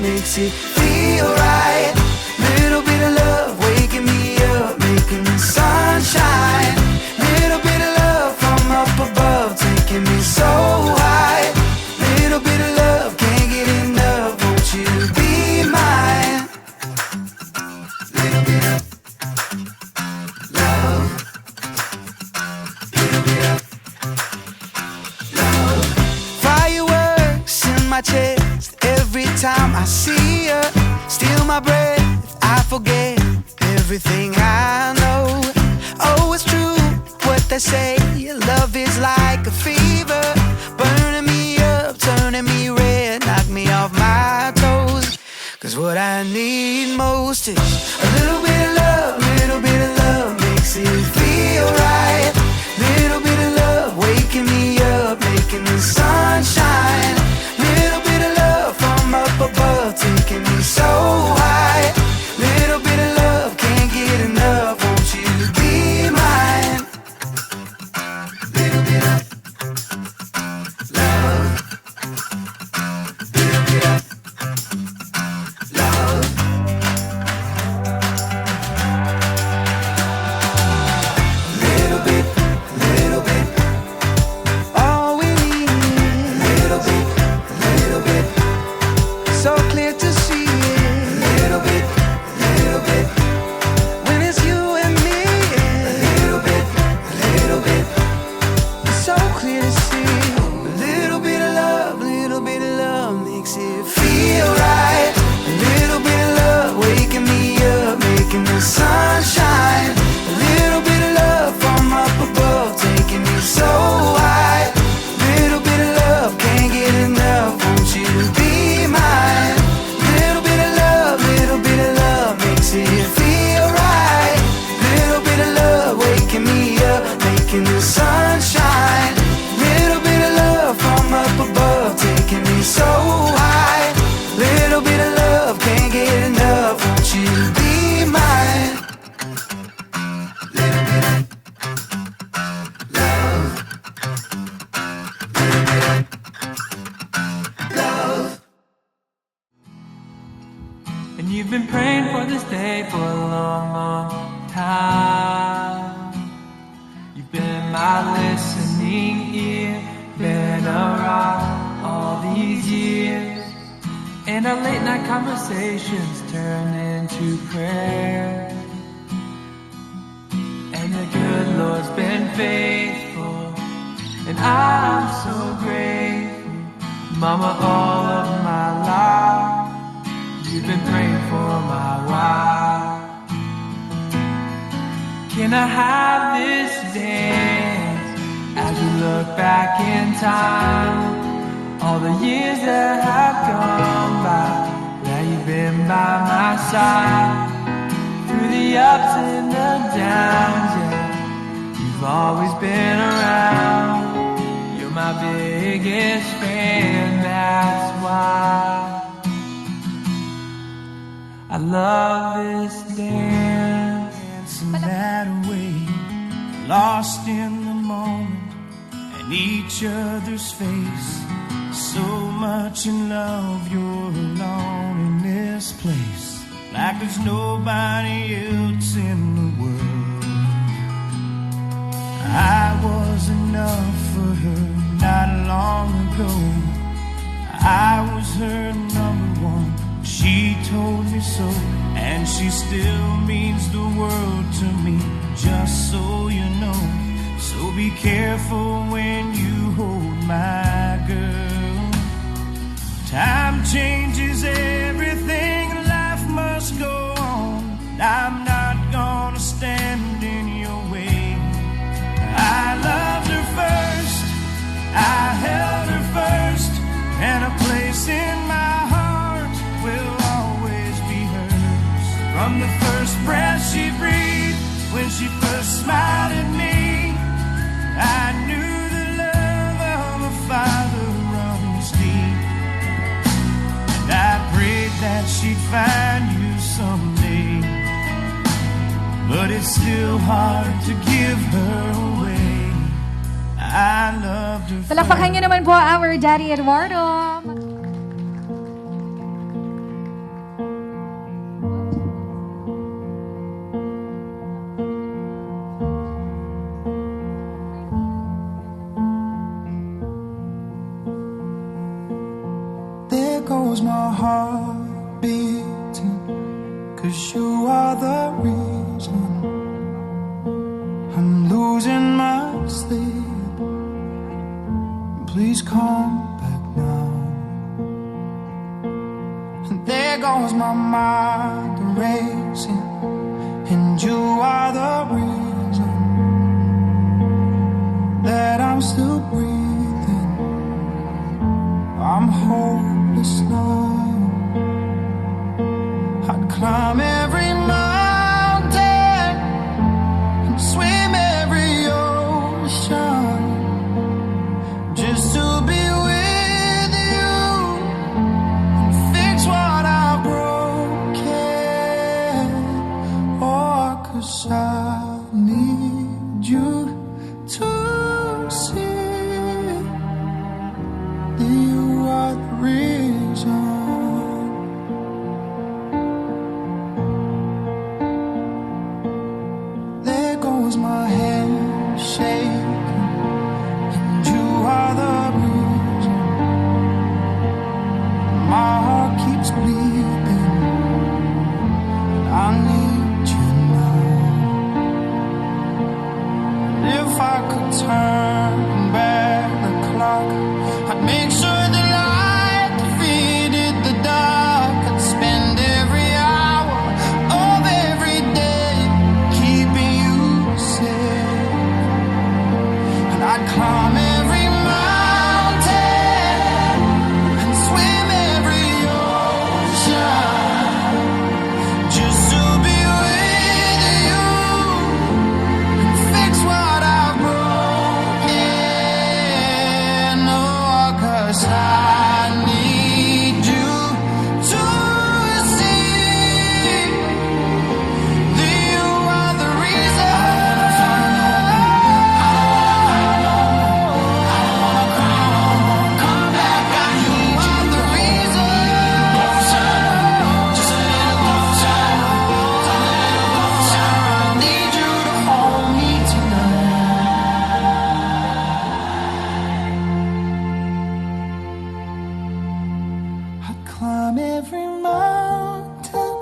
makes it feel right. Little bit of love waking me up, making the sunshine. Little bit of love from up above, taking me so high. Little bit of love, can't get enough. Won't you be mine? Little bit of love. Little bit of love. Fireworks in my chest every time I see her. Steal my breath, I forget everything I know. Oh, it's true what they say. Love is like a fever, burning me up, turning me red, knock me off my toes. 'Cause what I need most is a little bit of love makes it feel right. Little bit of love waking me up, making the sunshine. Little bit of love from up above, taking me so high. Little bit of love, can't get enough. Won't you be mine? Little bit of love. Little bit of love. Little bit, all we need. Little bit, so clear to see it. Little bit, when it's you and me. Little bit, so clear to see. A little bit of love makes it feel right. A little bit of love waking me up, making the sunshine. A little bit of love from up above, taking me so high. Little bit of love, can't get enough. Won't you be mine? Little bit of love makes it feel right. Little bit of love waking me up, making the sunshine. Little bit of love from up above, taking me so high. Little bit of love, can't get enough. Won't you be mine? Little bit of love. Little bit of love. And you've been praying for this day for a long, long time. You've been my listening ear, been around all these years. And our late night conversations turn into prayer. And the good Lord's been faithful, and I'm so grateful. Mama, all of my life you've been praying for my wife. Can I have this dance as we look back in time? All the years that have gone by, now you've been by my side. Through the ups and the downs, yeah, you've always been around. You're my biggest fan. that's why I love this dance in that way, lost in the moment and each other's face. So much in love, you're alone in this place, like there's nobody else in the world. I was enough for her not long ago. I was her number one, she told me so, and she still means the world to me, just so you know. So be careful when you hold my girl. Time changes everything, life must go on. I'm not gonna stand in your way. I loved her first, I held her first, and a place in my heart will always be hers. From the first breath she breathed, when she first smiled at me, I knew the love of a father runs deep. And I prayed that she'd find you someday, but it's still hard to give her away. I loved her Palakpakan niyo naman po our Daddy Eduardo. There goes my heart beating, 'cause you are the reason I'm losing my sleep. Please come back now. And there goes my mind racing, and you are the reason that I'm still breathing. I'm hopeless now. I'd climb every mountain and swim every ocean just to be with you and fix what I've broken. Oh, 'cause I need you to see that you are the reason. There goes my hand shaking, and you are the reason. My heart keeps bleeding, I need you now. And if I could turn back the clock, I'd make sure the light defeated the dark. I'd spend every hour of every day keeping you safe. And I'd climb every mountain and swim every ocean just to be with you and fix what I've broken. Oh, 'cause I need you to see that you are the reason. Come back, you are the reason. Just a little closer. I need you to hold me tonight. I'd climb every mountain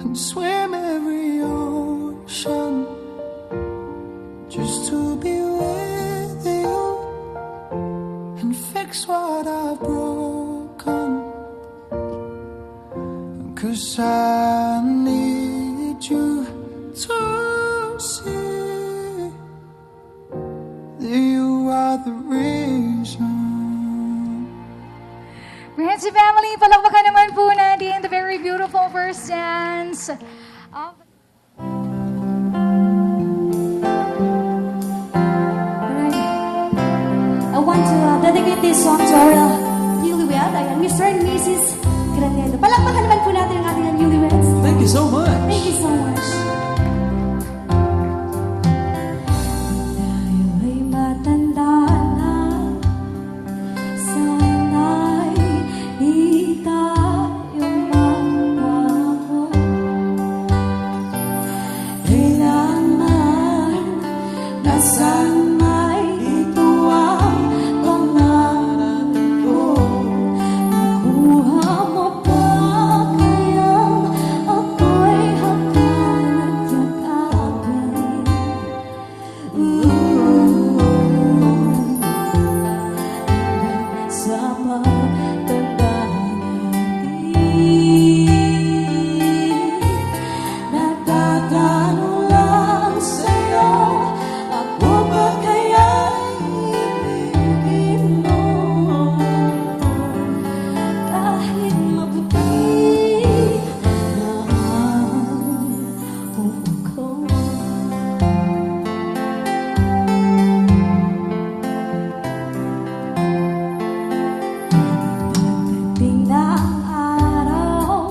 and swim every ocean just to be with you and fix what I've broken. 'Cause I need you to see that you are the reason. Friends and family, palakpakan naman po natin the very beautiful first dance of... I want to dedicate this song to our Ayan, Mr. and Mrs. Granado. Palakpakan naman po natin ang ating newlyweds. Thank you so much. Thank you so much. Tayo ay matanda na, sana'y di tayo magbago. Kailangan nasanay ito ang pangarap ko. Nakuha mo pa kaya ako'y hanggang nagtiyakapin. Sa pagtanda natin, natatanong lang sa'yo, ako ba kaya'y ibigin mo? Kahit maputi na ang buhok ko. Pagdating ng araw,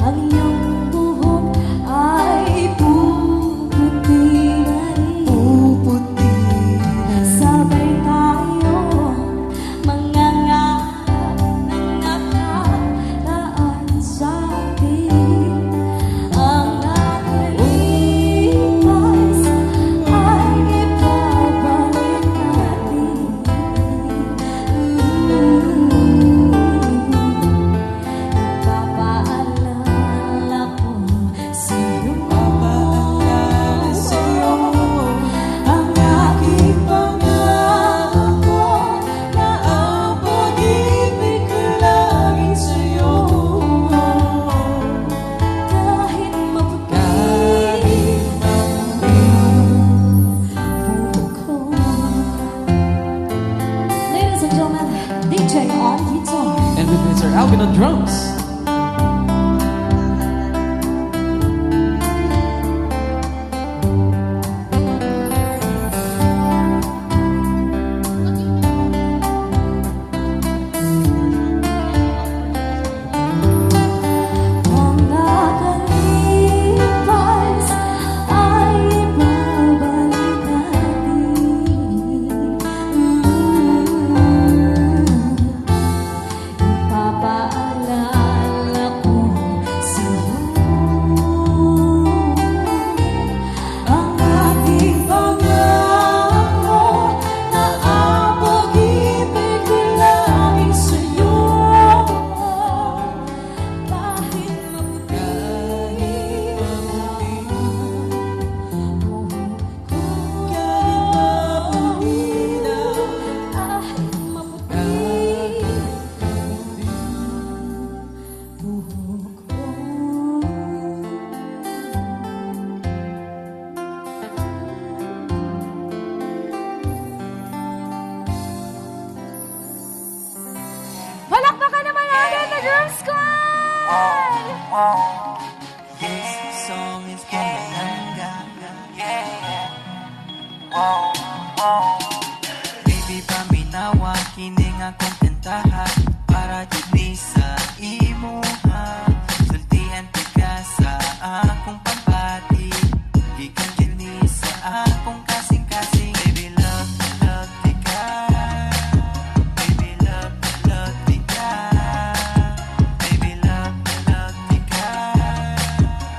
ang iyong buhok ay puputi na rin. Sabay tayo mangangarap ng nakaraan sa atin. Ang nakalipas ay ibabalik natin. Papaalala ko sa'yo, ang aking pangako na ang pag-ibig ko laging sa'yo. Kahit maputi buhok ko. Ladies and gentlemen, DJ on guitar. And with Mr. Alvin on drums. Ang nakalipas ay ibabalik natin. Ipapaalala ko sa'yo ang aking pangako na ang pag-ibig ko laging sa'yo. Kahit maputi palakpakan naman natin the Girl Squad! This song is for Malanga. Baby, paminawa, kining akong kantahan para jud sa imuha. Sultian ka sa akong pampati, gikan jud sa akong kasing-kasing. Baby, love ka. Baby, love ka. Baby, love ka.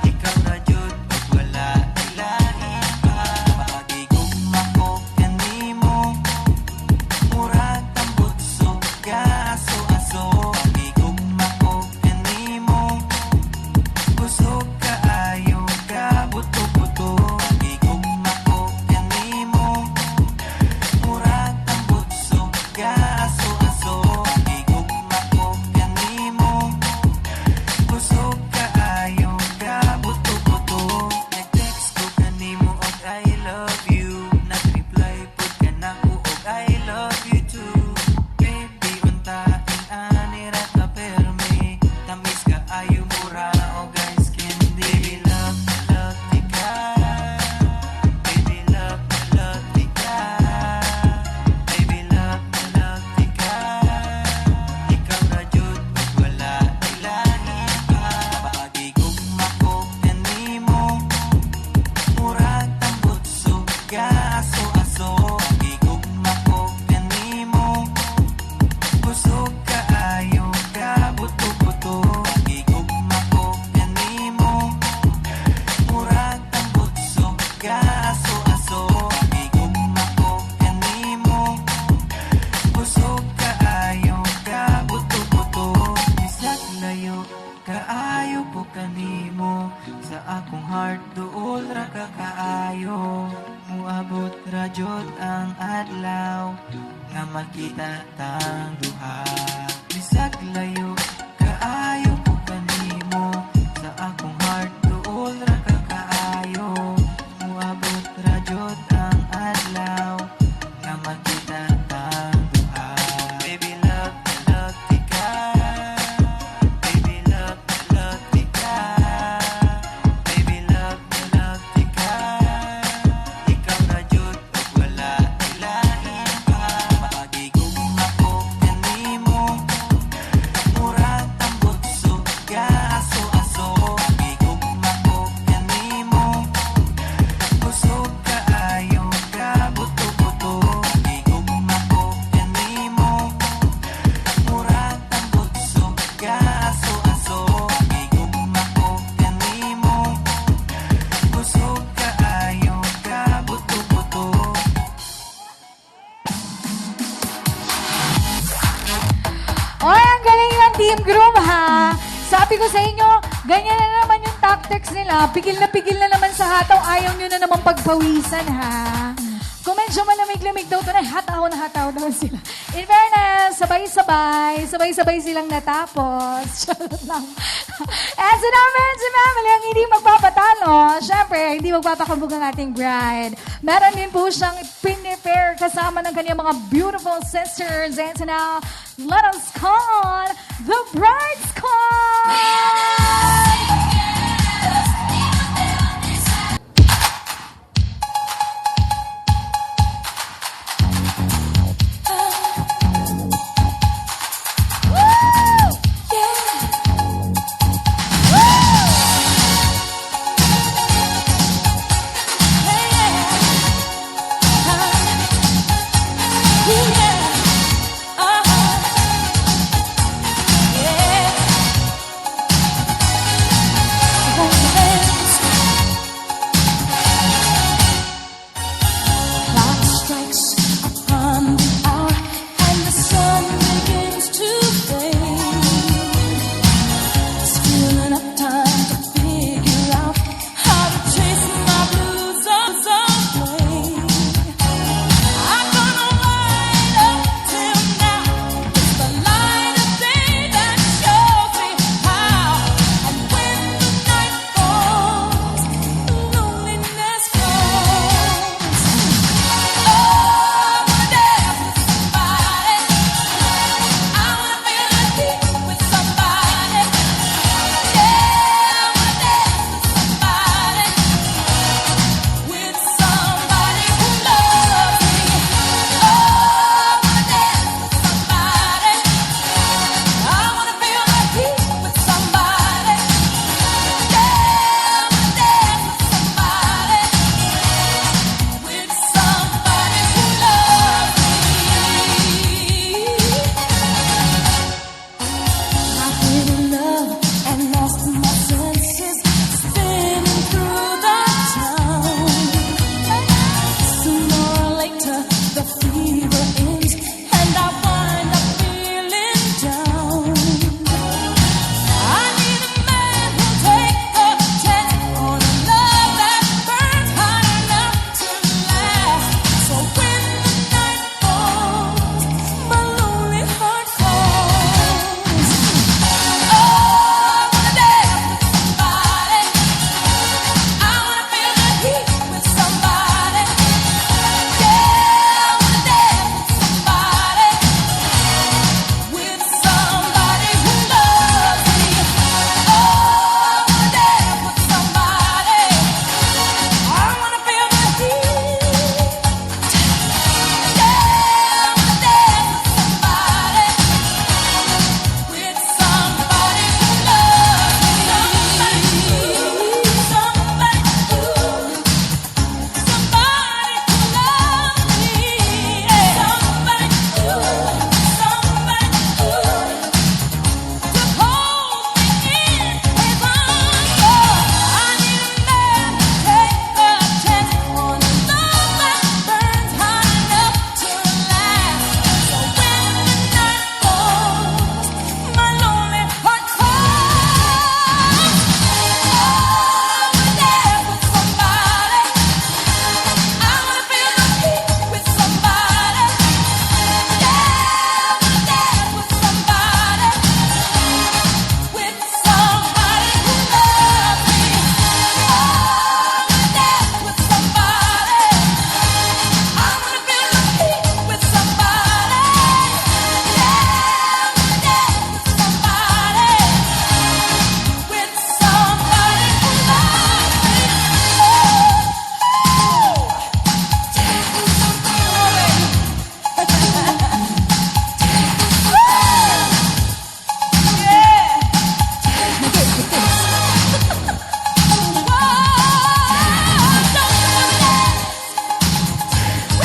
Ikaw na jud ug wala ilahin pa. Pakigugma ko kanimo, murag tambutso gaso. ga aso-aso gigugma ko kanimo kusog kaayo ka buto-buto gigugma ko kanimo murag tambutso ga aso-aso gigugma ko kanimo kusog kaayo ka buto-buto bisag layo kaayo ko kanimo sa akong heart duol ra ka kaayo muabot ra jud ang adlaw nga makita tang duha bisag layo kaayo ko kanimo sa akong heart duol ra ka kaayo muabot ra jud ang adlaw nga makita tang duha baby love tika baby love tika baby love tika ikaw ra jud ug wala ilahin pa makagigugma ko kanimo murag tambutso ka aso-aso gigugma ko kanimo kusog kaayo ka buto-buto gigugma ko kanimo murag tambutso ka aso-aso gigugma ko kanimo kusog kaayo ka buto-buto Oy, ang galing ng Team Groom, ha? Sabi ko sa inyo, ganyan na naman yung tactics nila. Pigil na naman sa hataw. Ayaw nyo na naman pagpawisan, ha? Kung medyo malamig-lamig daw ito, hataw naman sila. In fairness, sabay-sabay silang natapos. Charot lang. And so naman, si Family, ang hindi magpapatalo, syempre, hindi magpapakabog ang ating bride. Meron din po siyang pinipair kasama ng kanyang mga beautiful sisters. And so now, let us call the Bride Squad!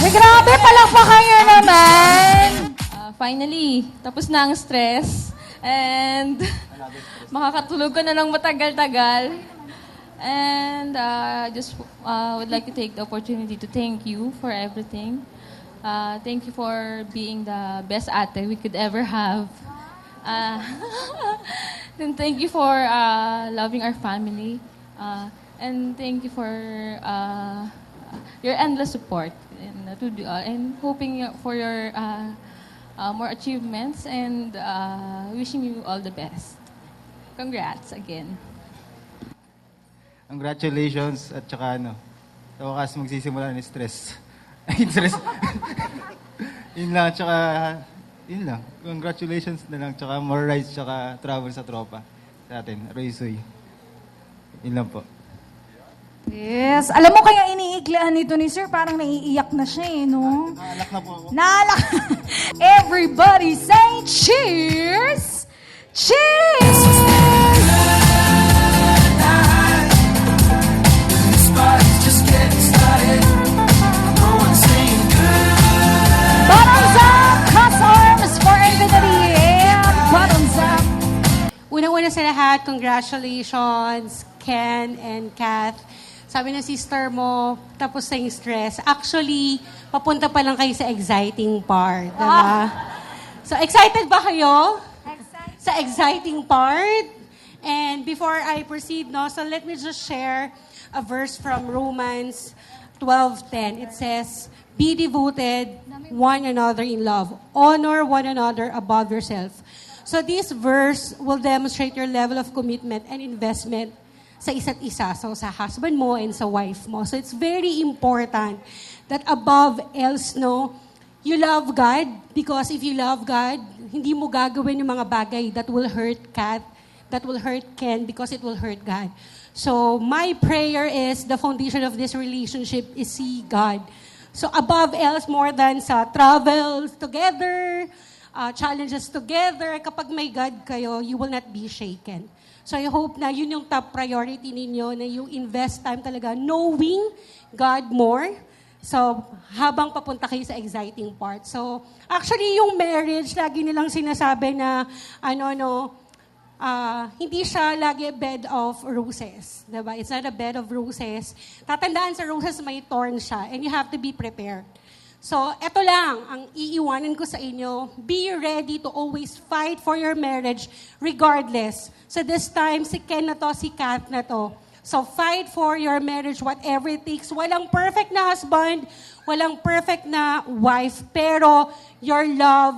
Ay, grabe, palakpakan nyo naman. Finally, tapos na ang stress. And makakatulog ko na ng matagal-tagal. And just would like to take the opportunity to thank you for everything. Thank you for being the best ate we could ever have. Then thank you for loving our family. And thank you for your endless support. And hoping for your more achievements and wishing you all the best. Congrats again. Congratulations at saka sa wakas magsisimula ng stress. Ay, stress. Yun lang, tsaka, yun lang. Congratulations na lang, tsaka more rides, tsaka travel sa tropa sa atin, Raysoy. Yun lang po. Yes. Alam mo kaya iniiklaan nito ni Sir, parang naiiyak na siya eh, no? Naalak na po ako. Naalak. Everybody say cheers! Cheers! Bottoms up! Cross arms for infinity and bottoms up! Unang-una sa lahat, congratulations, Ken and Kath. Sabi ng sister mo, tapos sa yung stress. Actually, papunta pa lang kayo sa exciting part. Diba? So, excited ba kayo? Excited. Sa exciting part? And before I proceed, so let me just share a verse from Romans 12:10. It says, "Be devoted one another in love. Honor one another above yourself." So this verse will demonstrate your level of commitment and investment sa isa't isa. So sa husband mo and sa wife mo. So it's very important that above else, you love God. Because if you love God, hindi mo gagawin yung mga bagay that will hurt Kat, that will hurt Ken, because it will hurt God. So my prayer is the foundation of this relationship is see God. So above else, more than sa travels together, challenges together, kapag may God kayo, you will not be shaken. So I hope na yun yung top priority ninyo, na you invest time talaga knowing God more. So habang papunta kayo sa exciting part. So actually yung marriage, lagi nilang sinasabi na hindi siya lagi bed of roses. Diba? It's not a bed of roses. Tatandaan sa roses may thorn siya and you have to be prepared. So, eto lang ang iiwanan ko sa inyo. Be ready to always fight for your marriage regardless. So this time, si Ken na to, si Kath na to. So fight for your marriage, whatever it takes. Walang perfect na husband, walang perfect na wife, pero your love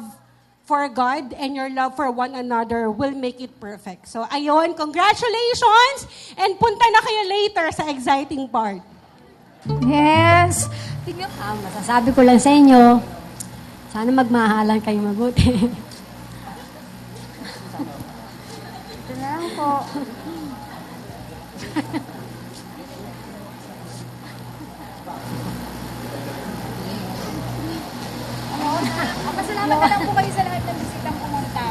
for God and your love for one another will make it perfect. So ayun, congratulations! And punta na kayo later sa exciting part. Yes. Masasabi ko lang sa inyo, sana magmahalan kayo mabuti. Ito na lang po. Pasalamat na lang po kayo sa lahat ng bisitang pumunta.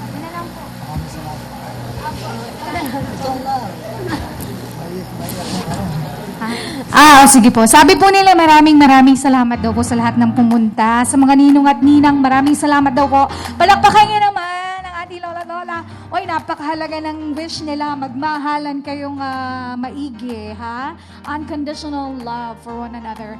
Yun na lang po. Sige po. Sabi po nila maraming salamat daw po sa lahat ng pumunta. Sa mga ninong at ninang, maraming salamat daw po. Palakpakan niyo naman ang ating lola-lola. Oy, napakahalaga ng wish nila. Magmahalan kayong maigi, ha? Unconditional love for one another.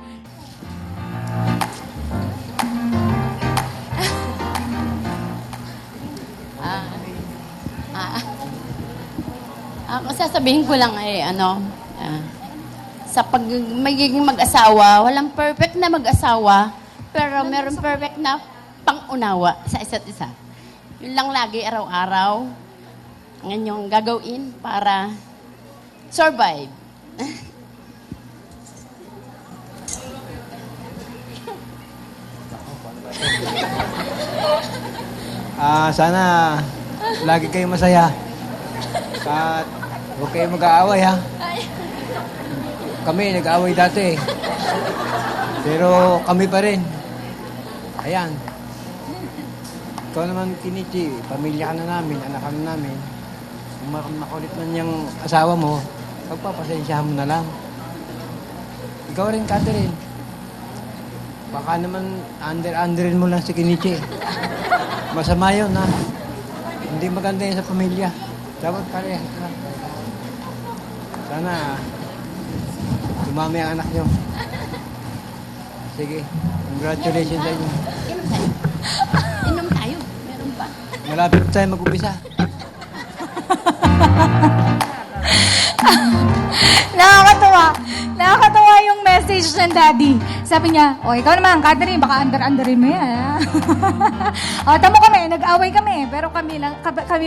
Ang sasabihin ko lang sa magiging mag-asawa, walang perfect na mag-asawa, pero meron perfect na pang-unawa sa isa't isa. Yun lang lagi, araw-araw, ang inyong gagawin para survive. Sana lagi kayo masaya. At huwag kayo mag-aaway, ha? Kami, nag-aaway dati. Pero kami pa rin. Ayan. Ikaw naman, Kinichi, pamilya ka na namin, anak ka na namin. Kung makulit man yung asawa mo, pagpapasensyahan mo na lang. Ikaw rin, Catherine. Baka naman under-underin mo lang si Kinichi. Masama yun, ha? Hindi maganda yun sa pamilya. Dapat parehas lang. Sana dumami ang anak nyo. Sige, congratulations sa inyo. Inom tayo. Meron pa. Malapit tayo mag-upisa. Nakakatawa. Nakakatawa yung message ng daddy. Sabi niya, o ikaw naman, Catherine, baka under-underin mo yan. Ha? O, tamo kami, nag-away kami, pero kami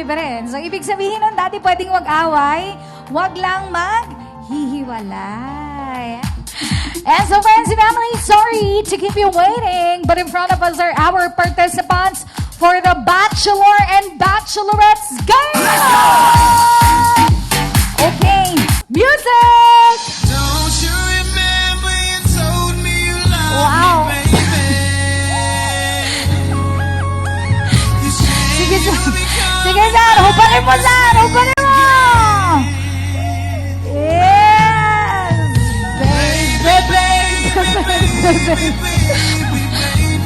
pa rin. So, ibig sabihin nun, daddy, pwedeng wag-away, wag lang maghihiwalay. And so, friends and family, sorry to keep you waiting, but in front of us are our participants for the Bachelor and Bachelorette's game! Okay, music! Don't you remember you told me you loved Wow. me, baby? You said Sige, you sir. would be coming Sige, sir. Huparin mo, sir. Huparin mo. Yes. Baby, baby.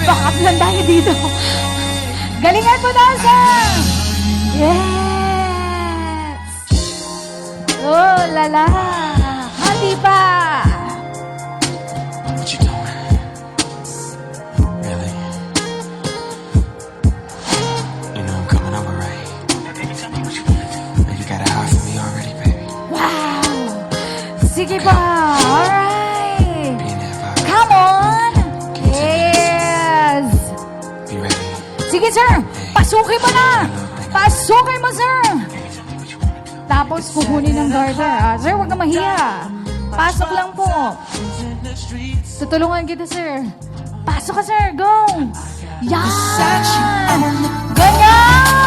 Bakit lang tayo dito? Galingan mo daw, sir. Yes. Oh, lala. Hati pa. What you doing? Really? You know I'm coming over, right? Baby, tell me what you wanna do. You got a house for me already, baby. Wow. Sige pa. Alright. Be in that vibe. Come on. Yes. Be ready. Sige, sir. Pasukin mo na. Pasukin mo, sir. Tapos kukunin ng garter. Sir, huwag ka mahiya. Pasok lang po. Tutulungan kita, sir. Pasok ka, sir. Go. Yan. Ganyan.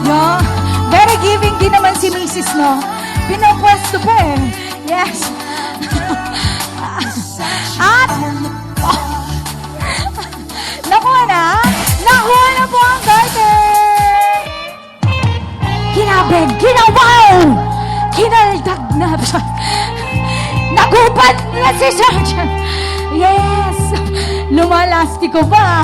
Yan. Very giving din naman si Mrs., no? Pinapwesto pa eh. Yes. At, nakuha na. Nakuha na po ang garter. Kinabig, kinawaw, kinaldag na. Nagupad na si Sergeant. Yes. Lumalastiko ba?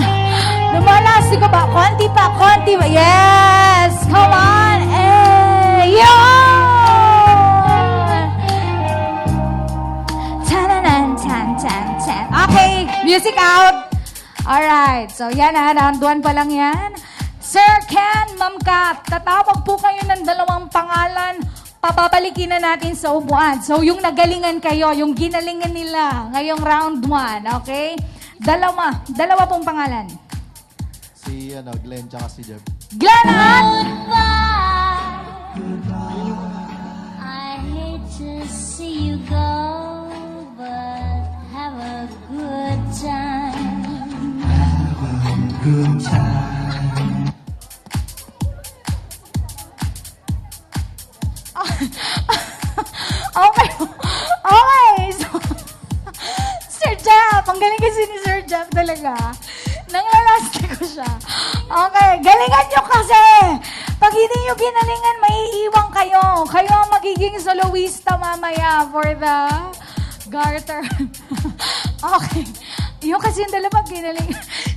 Lumalastiko ba? Konti pa, konti pa. Yes. Come on. Eh, yun. Tananan, tan, tan, tan. Okay, music out. Alright, so yan ha, nanduan pa lang yan. Sir Ken, Ma'am Kat, tatawag po kayo ng dalawang pangalan, papabalikin na natin sa upuan. So yung nagalingan kayo, yung ginalingan nila ngayong round 1, okay? Dalawa pong pangalan. Si Glenn tsaka si Jeb. Glenn at... I hate to see you go, but have a good time. Okay. Okay. So, Sir Jeff, ang galing kasi ni Sir Jeff talaga. Nanglalastik ko siya. Okay, galingan nyo kasi. Pag hindi nyo ginalingan, maiiwan kayo. Kayo ang magiging soloista mamaya for the garter. Okay. Yung kasi yung dalawa ginaling.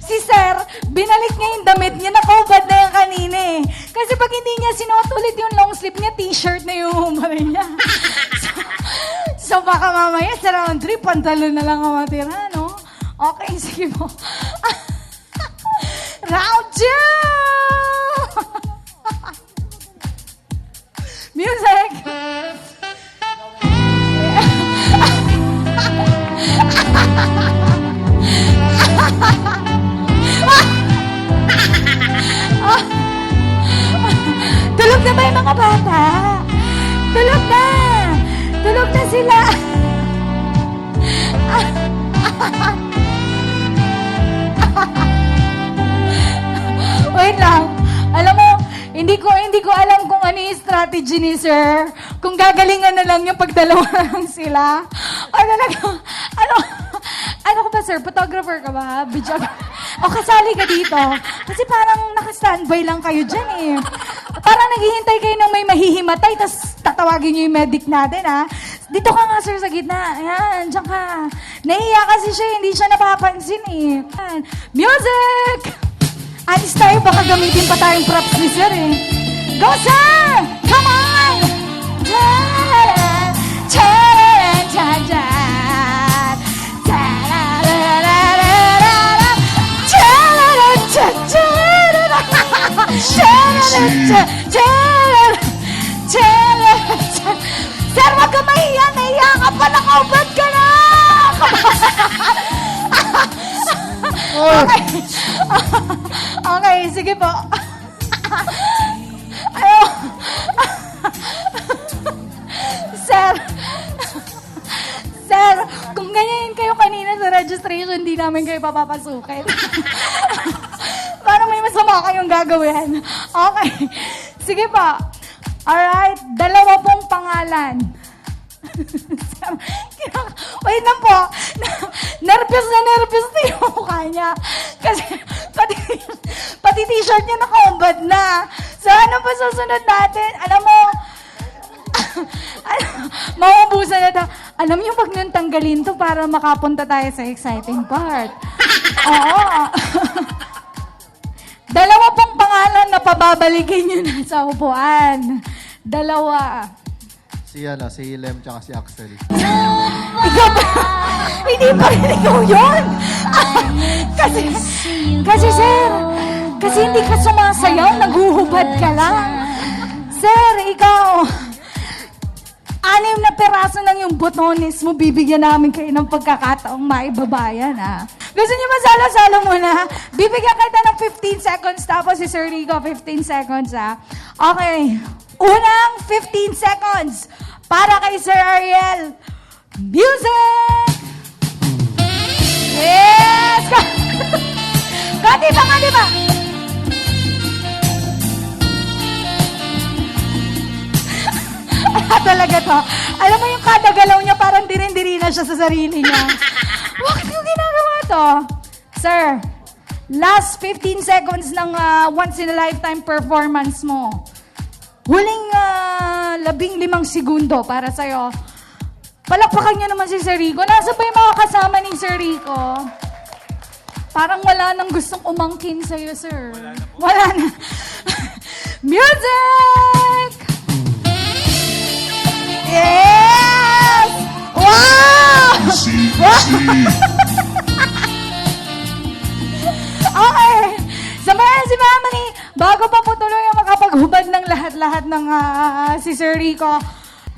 Si Sir, binalik niya yung damit niya. Nakaubad na yung kanina eh. Kasi pag hindi niya sinuot ulit yung long sleeve niya, t-shirt na yung humari niya. So baka mamaya sa round 3, pantalon na lang ang matira, no? Okay, sige po. Round 2! Music! Tulog na ba yung mga bata? Tulog na! Tulog na sila! Wait lang. Alam mo, hindi ko alam kung ano yung strategy ni Sir. Kung gagalingan na lang yung pagdalawa lang sila. O talaga, ano ka ba, Sir? Photographer ka ba? Videographer? O kasali ka dito? Kasi parang naka-standby lang kayo dyan eh. Parang naghihintay kayo ng may mahihimatay, tapos tatawagin niyo yung medic natin, ha? Dito ka nga, sir, sa gitna. Ayan, diyan ka. Nahiya kasi siya, hindi siya napapansin eh. Ayan. Music! Alis tayo, baka gamitin pa tayong props ni sir eh. Go, sir! Come on! Charan, charan, charan, charan. Tararararara. Charan, charan, charan, charan, charan. Sir, wag ka mahiya, nahiya ka pa, nakaubad ka na! Okay. Okay, sige po. Ayo. Sir. Sir, kung ganyan kayo kanina sa registration, hindi namin kayo papapasukin. Parang may masama kayong gagawin. Okay. Sige po. Alright, 2 pong pangalan. Sir, wait lang po. Nervous na yung mukha niya. Kasi pati t-shirt niya nakaubad na. So ano pa susunod natin? Alam mo, mauubusan na ito. Alam niyo, pag nung tanggalin to para makapunta tayo sa exciting part. Oo. 2 pong pangalan na pababalikin niyo na sa upuan. 2. Si Lem tsaka si Axel. Ikaw ba? Hindi pa rin ikaw yun. Kasi sir, kasi hindi ka sumasayaw, naghuhubad ka lang. Sir, ikaw, 6 na peraso lang yung botones mo, bibigyan namin kayo ng pagkakataong maibabayan, ha? Gusto niyo masalo-salo muna? Bibigyan kita ng 15 seconds, tapos si Sir Rico, 15 seconds, ha? Okay. Unang 15 seconds para kay Sir Ariel. Music! Yes! Kati ba? Talaga to. Alam mo yung kada galaw niya, parang dirin-diri na siya sa sarili niya. Bakit yung ginagawa to? Sir, last 15 seconds ng once-in-a-lifetime performance mo. Huling 15 segundo para sa'yo. Palakpakan niyo naman si Sir Rico. Nasa ba yung mga kasama ni Sir Rico? Parang wala nang gustong umangkin sa'yo, sir. Wala na. Music! Yes! Wow! Okay. Sa mga si Mamani, bago pa po tuloy ang makapaghubad ng lahat-lahat ng si Sir Rico,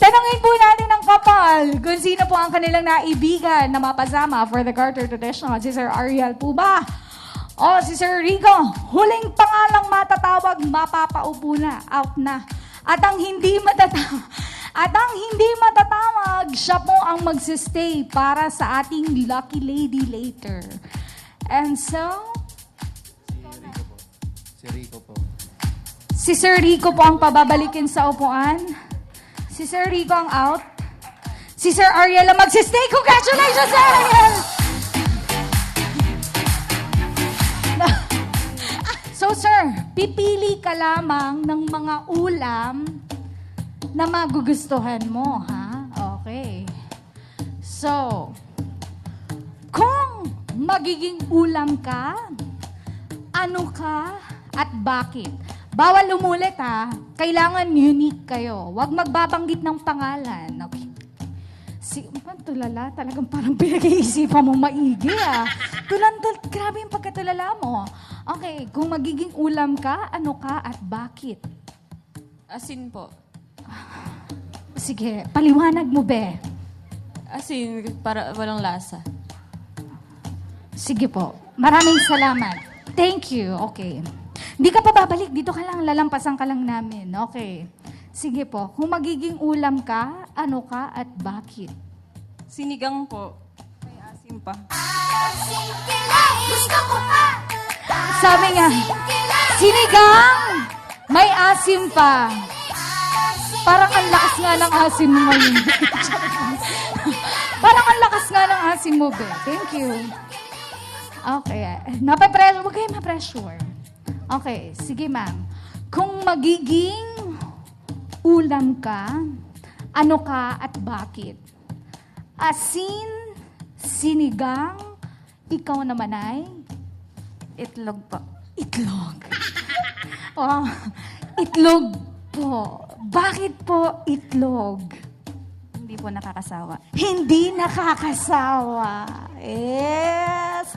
tanungin po natin ang kapal kung sino po ang kanilang naibigan na mapasama for the Carter Tradition. Si Sir Ariel po ba? O si Sir Rico, huling pangalang matatawag, mapapaupo na, out na. At ang hindi matatawag, siya po ang magsistay para sa ating lucky lady later. And so, si Sir Rico po ang pababalikin sa upuan. Si Sir Rico ang out. Si Sir Ariel ang magsistay. Congratulations, Sir Ariel! So, sir, pipili ka lamang ng mga ulam na magugustuhan mo, ha? Okay. So, kung magiging ulam ka, ano ka, at bakit? Bawal umulit, ha? Kailangan unique kayo. Huwag magbabanggit ng pangalan. Okay. Tulala, talagang parang pinag-iisipan mo maigi, ha? Grabe yung pagkatulala mo. Okay, kung magiging ulam ka, ano ka at bakit? Asin po. Sige, paliwanag mo, be. Asin, para walang lasa. Sige po. Maraming salamat. Thank you. Okay. Hindi ka pa babalik. Dito ka lang. Lalampasan ka lang namin. Okay. Sige po. Kung magiging ulam ka, ano ka at bakit? Sinigang po. May asim pa. Sabi nga, sinigang, may asim pa. Parang ang lakas nga ng asim mo ngayon. Parang ang lakas nga ng asim mo, be. Thank you. Okay. Napapressure. Huwag kayo ma-pressure. Okay. Sige, ma'am. Kung magiging ulam ka, ano ka at bakit? Asin, sinigang, ikaw naman ay? Itlog po. Itlog. Oh, itlog po. Bakit po itlog? Hindi po nakakasawa. Hindi nakakasawa. Yes.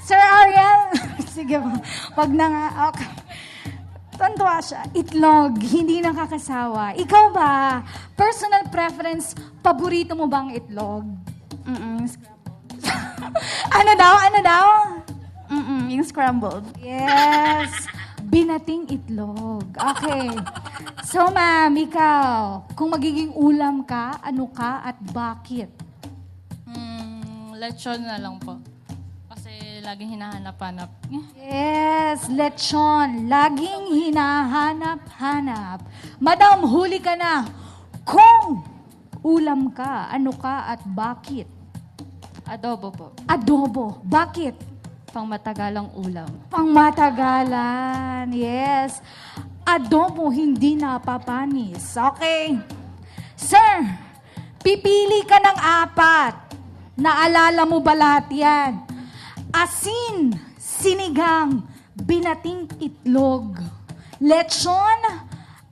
Sir Ariel, sige po. Wag na nga. Okay. Tantuwa siya. Itlog, hindi nakakasawa. Ikaw ba, personal preference, paborito mo bang itlog? Ano daw? Ano daw? Yung scrambled. Yes. Binating itlog. Okay. So, ma'am, ikaw, kung magiging ulam ka, ano ka at bakit? Lechon na lang po. Kasi laging hinahanap-hanap. Yes, lechon. Laging hinahanap-hanap. Madam, huli ka na. Kung ulam ka, ano ka at bakit? Adobo po. Adobo. Bakit? Pangmatagalang ulam. Pangmatagalan. Yes. Adobo, hindi napapanis. Okay. Sir, pipili ka ng 4. Naalala mo ba lahat yan? Asin, sinigang, binating itlog, lechon,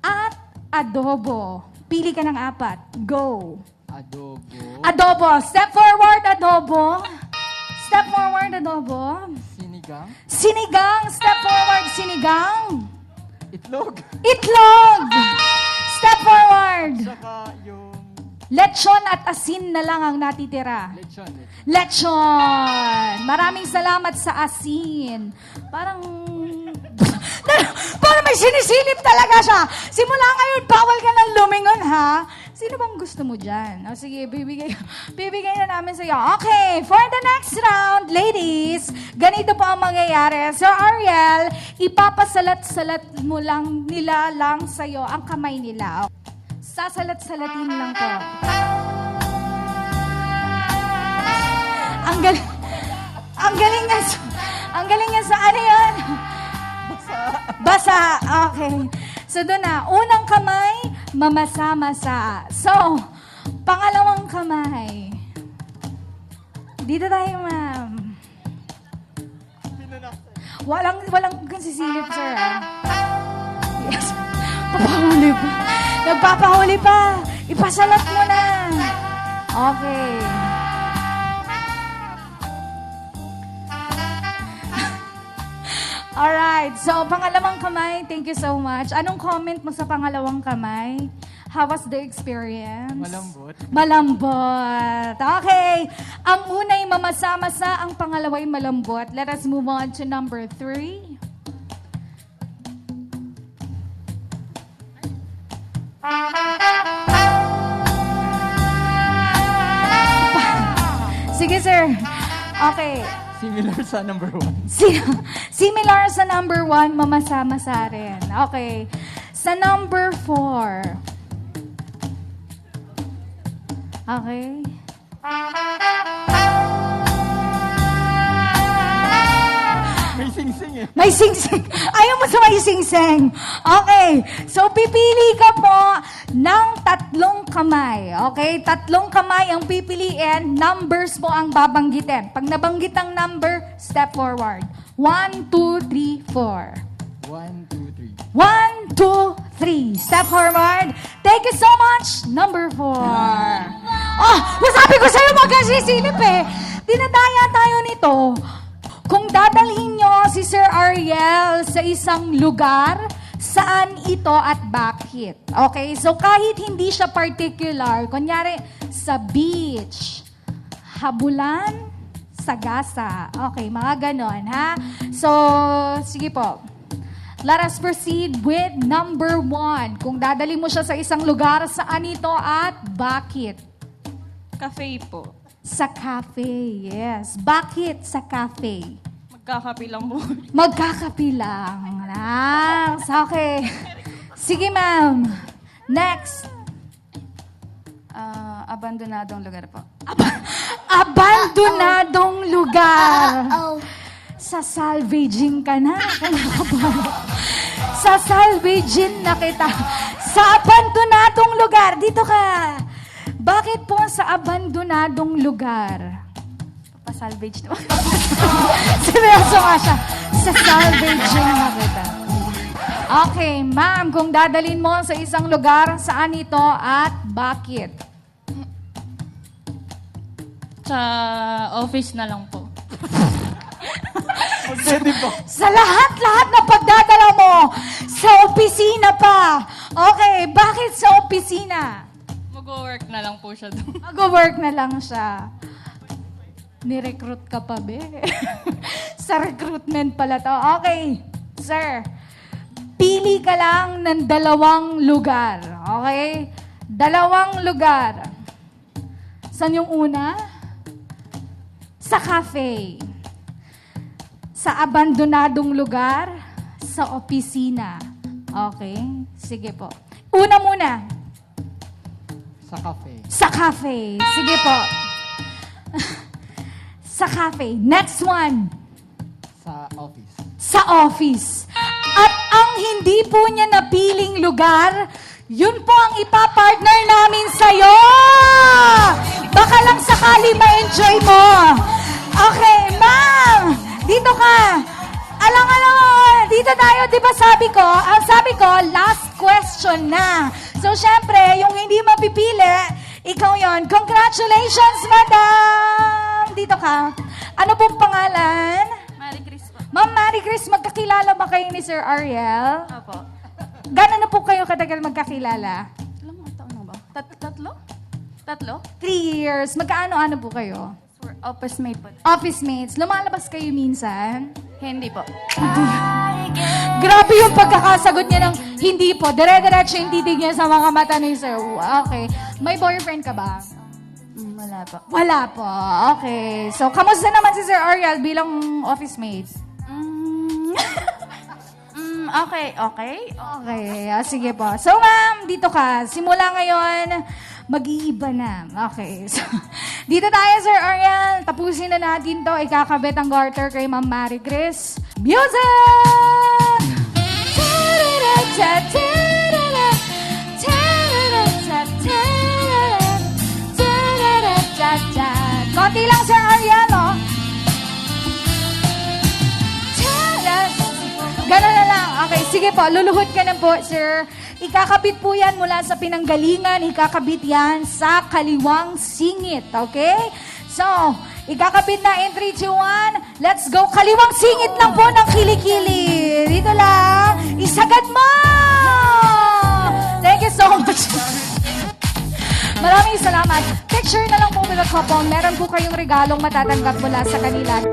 at adobo. Pili ka ng 4. Go. Adobo. Adobo. Step forward, adobo. Step forward, adobo. Sinigang. Sinigang. Step forward, sinigang. Itlog. Itlog. Step forward. Saka yung Lechon at asin na lang ang natitira. lechon. Lechon. Maraming salamat sa asin. Parang may sinisilip talaga siya. Simula ngayon, bawal ka ng lumingon, ha? Sino bang gusto mo dyan? O sige, bibigay na namin sa'yo. Okay, for the next round, ladies, ganito po ang mangyayari. Sir Ariel, ipapasalat-salat mo lang nila lang sa'yo ang kamay nila. Sasalat-salatin lang po. Ang galing nga sa ano yan? Basa. Okay. So, doon na. Unang kamay, mamasa-masa. So, pangalawang kamay. Dito tayo, ma'am. Walang sisilip, sir, ah. Yes. Papahuli pa. Nagpapahuli pa. Ipasalat mo na. Okay. Alright, so pangalawang kamay, thank you so much. Anong comment mo sa pangalawang kamay? How was the experience? Malambot. Malambot. Okay. Ang unay mamasa-masa, ang pangalaway malambot. Let us move on to number 3. Sige, sir. Okay. Similar sa number 1. Similar sa number 1, mamasa-masa rin. Okay. Sa number 4. Okay. May sing-sing eh. May sing-sing. Ayaw mo sa may sing-sing. Okay. So, pipili ka po ng 3 kamay. Okay? 3 kamay ang pipiliin. Numbers po ang babanggitin. Pag nabanggit ang number, step forward. 1, 2, 3, 4. 1, 2, 3. 1, 2, 3. Step forward. Thank you so much. Number 4. Oh, masabi ko sa'yo magkasisilip eh. Dinadaya tayo nito. Kung dadalhin nyo si Sir Ariel sa isang lugar, saan ito at bakit? Okay? So, kahit hindi siya particular, kunyari, sa beach, habulan, sagasa. Okay, mga ganon, ha? So, sige po. Let us proceed with number 1. Kung dadalhin mo siya sa isang lugar, saan ito at bakit? Cafe po. Sa cafe, yes. Bakit sa cafe? Magkakape lang po. Magkakape lang. Nice. Okay. Sige, ma'am. Next. Abandonadong lugar po. Abandonadong lugar. Sa salvaging ka na. Sa salvaging na kita. Sa abandonadong lugar. Dito ka. Bakit po sa abandonadong lugar? Pa-salvage naman. Seryoso nga siya. Sa salvaging na kita. Okay, ma'am, kung dadalhin mo sa isang lugar, saan ito at bakit? Sa office na lang po. Sa lahat-lahat na pagdadala mo, sa opisina pa. Okay, bakit sa opisina? Mag-work na lang po siya doon. Mag-work na lang siya. Ni-recruit ka pa, be. Sa recruitment pala to. Okay, sir. Pili ka lang ng 2 lugar. Okay? 2 lugar. Saan yung una? Sa cafe. Sa abandonadong lugar. Sa opisina. Okay? Sige po. Una muna. Sa cafe. Sa cafe. Sige po. Sa cafe. Next one. Sa office. Sa office. At ang hindi po niya napiling lugar, yun po ang ipapartner namin sa'yo! Baka lang sakali ma-enjoy mo. Okay, ma'am! Dito ka! Alang-alang! Dito tayo, di ba sabi ko, last question na. So, syempre, yung hindi mapipili, ikaw yon. Congratulations, madam! Dito ka. Ano pong pangalan? Marie Chris po. Ma'am Marie Chris, magkakilala ba kayo ni Sir Ariel? Opo. Gano'n na po kayo katagal magkakilala? Ilang mga taon na ba? Tatlo? 3 years. Magkaano-ano po kayo? Office mate po. Office mates. Lumalabas kayo minsan? Hindi po. Grabe yung pagkakasagot niya ng hindi po. Dire-diretso yung titig niya sa mga mata ni Sir. Okay. May boyfriend ka ba? Wala po. Wala po. Okay. So, kamusta naman si Sir Ariel bilang office mate? Okay. Okay. Sige po. So, ma'am, dito ka. Simula ngayon, mag-iiba na. Okay. So, dito tayo, Sir Ariel. Tapusin na natin to. Ikakabit ang garter kay Ma'am Marie Chris. Music! Konti lang, Sir Ariel, oh. Gano'n na lang. Okay, sige po. Luluhod ka na po, sir. Ikakabit po yan mula sa pinanggalingan. Ikakabit yan sa kaliwang singit. Okay? So, ikakabit na in 3, 2, 1. Let's go. Kaliwang singit lang po ng kilikili. Dito lang. Isagad mo! Thank you so much. Maraming salamat. Picture na lang po with a couple. Meron po kayong regalong matatanggap mula sa kanila.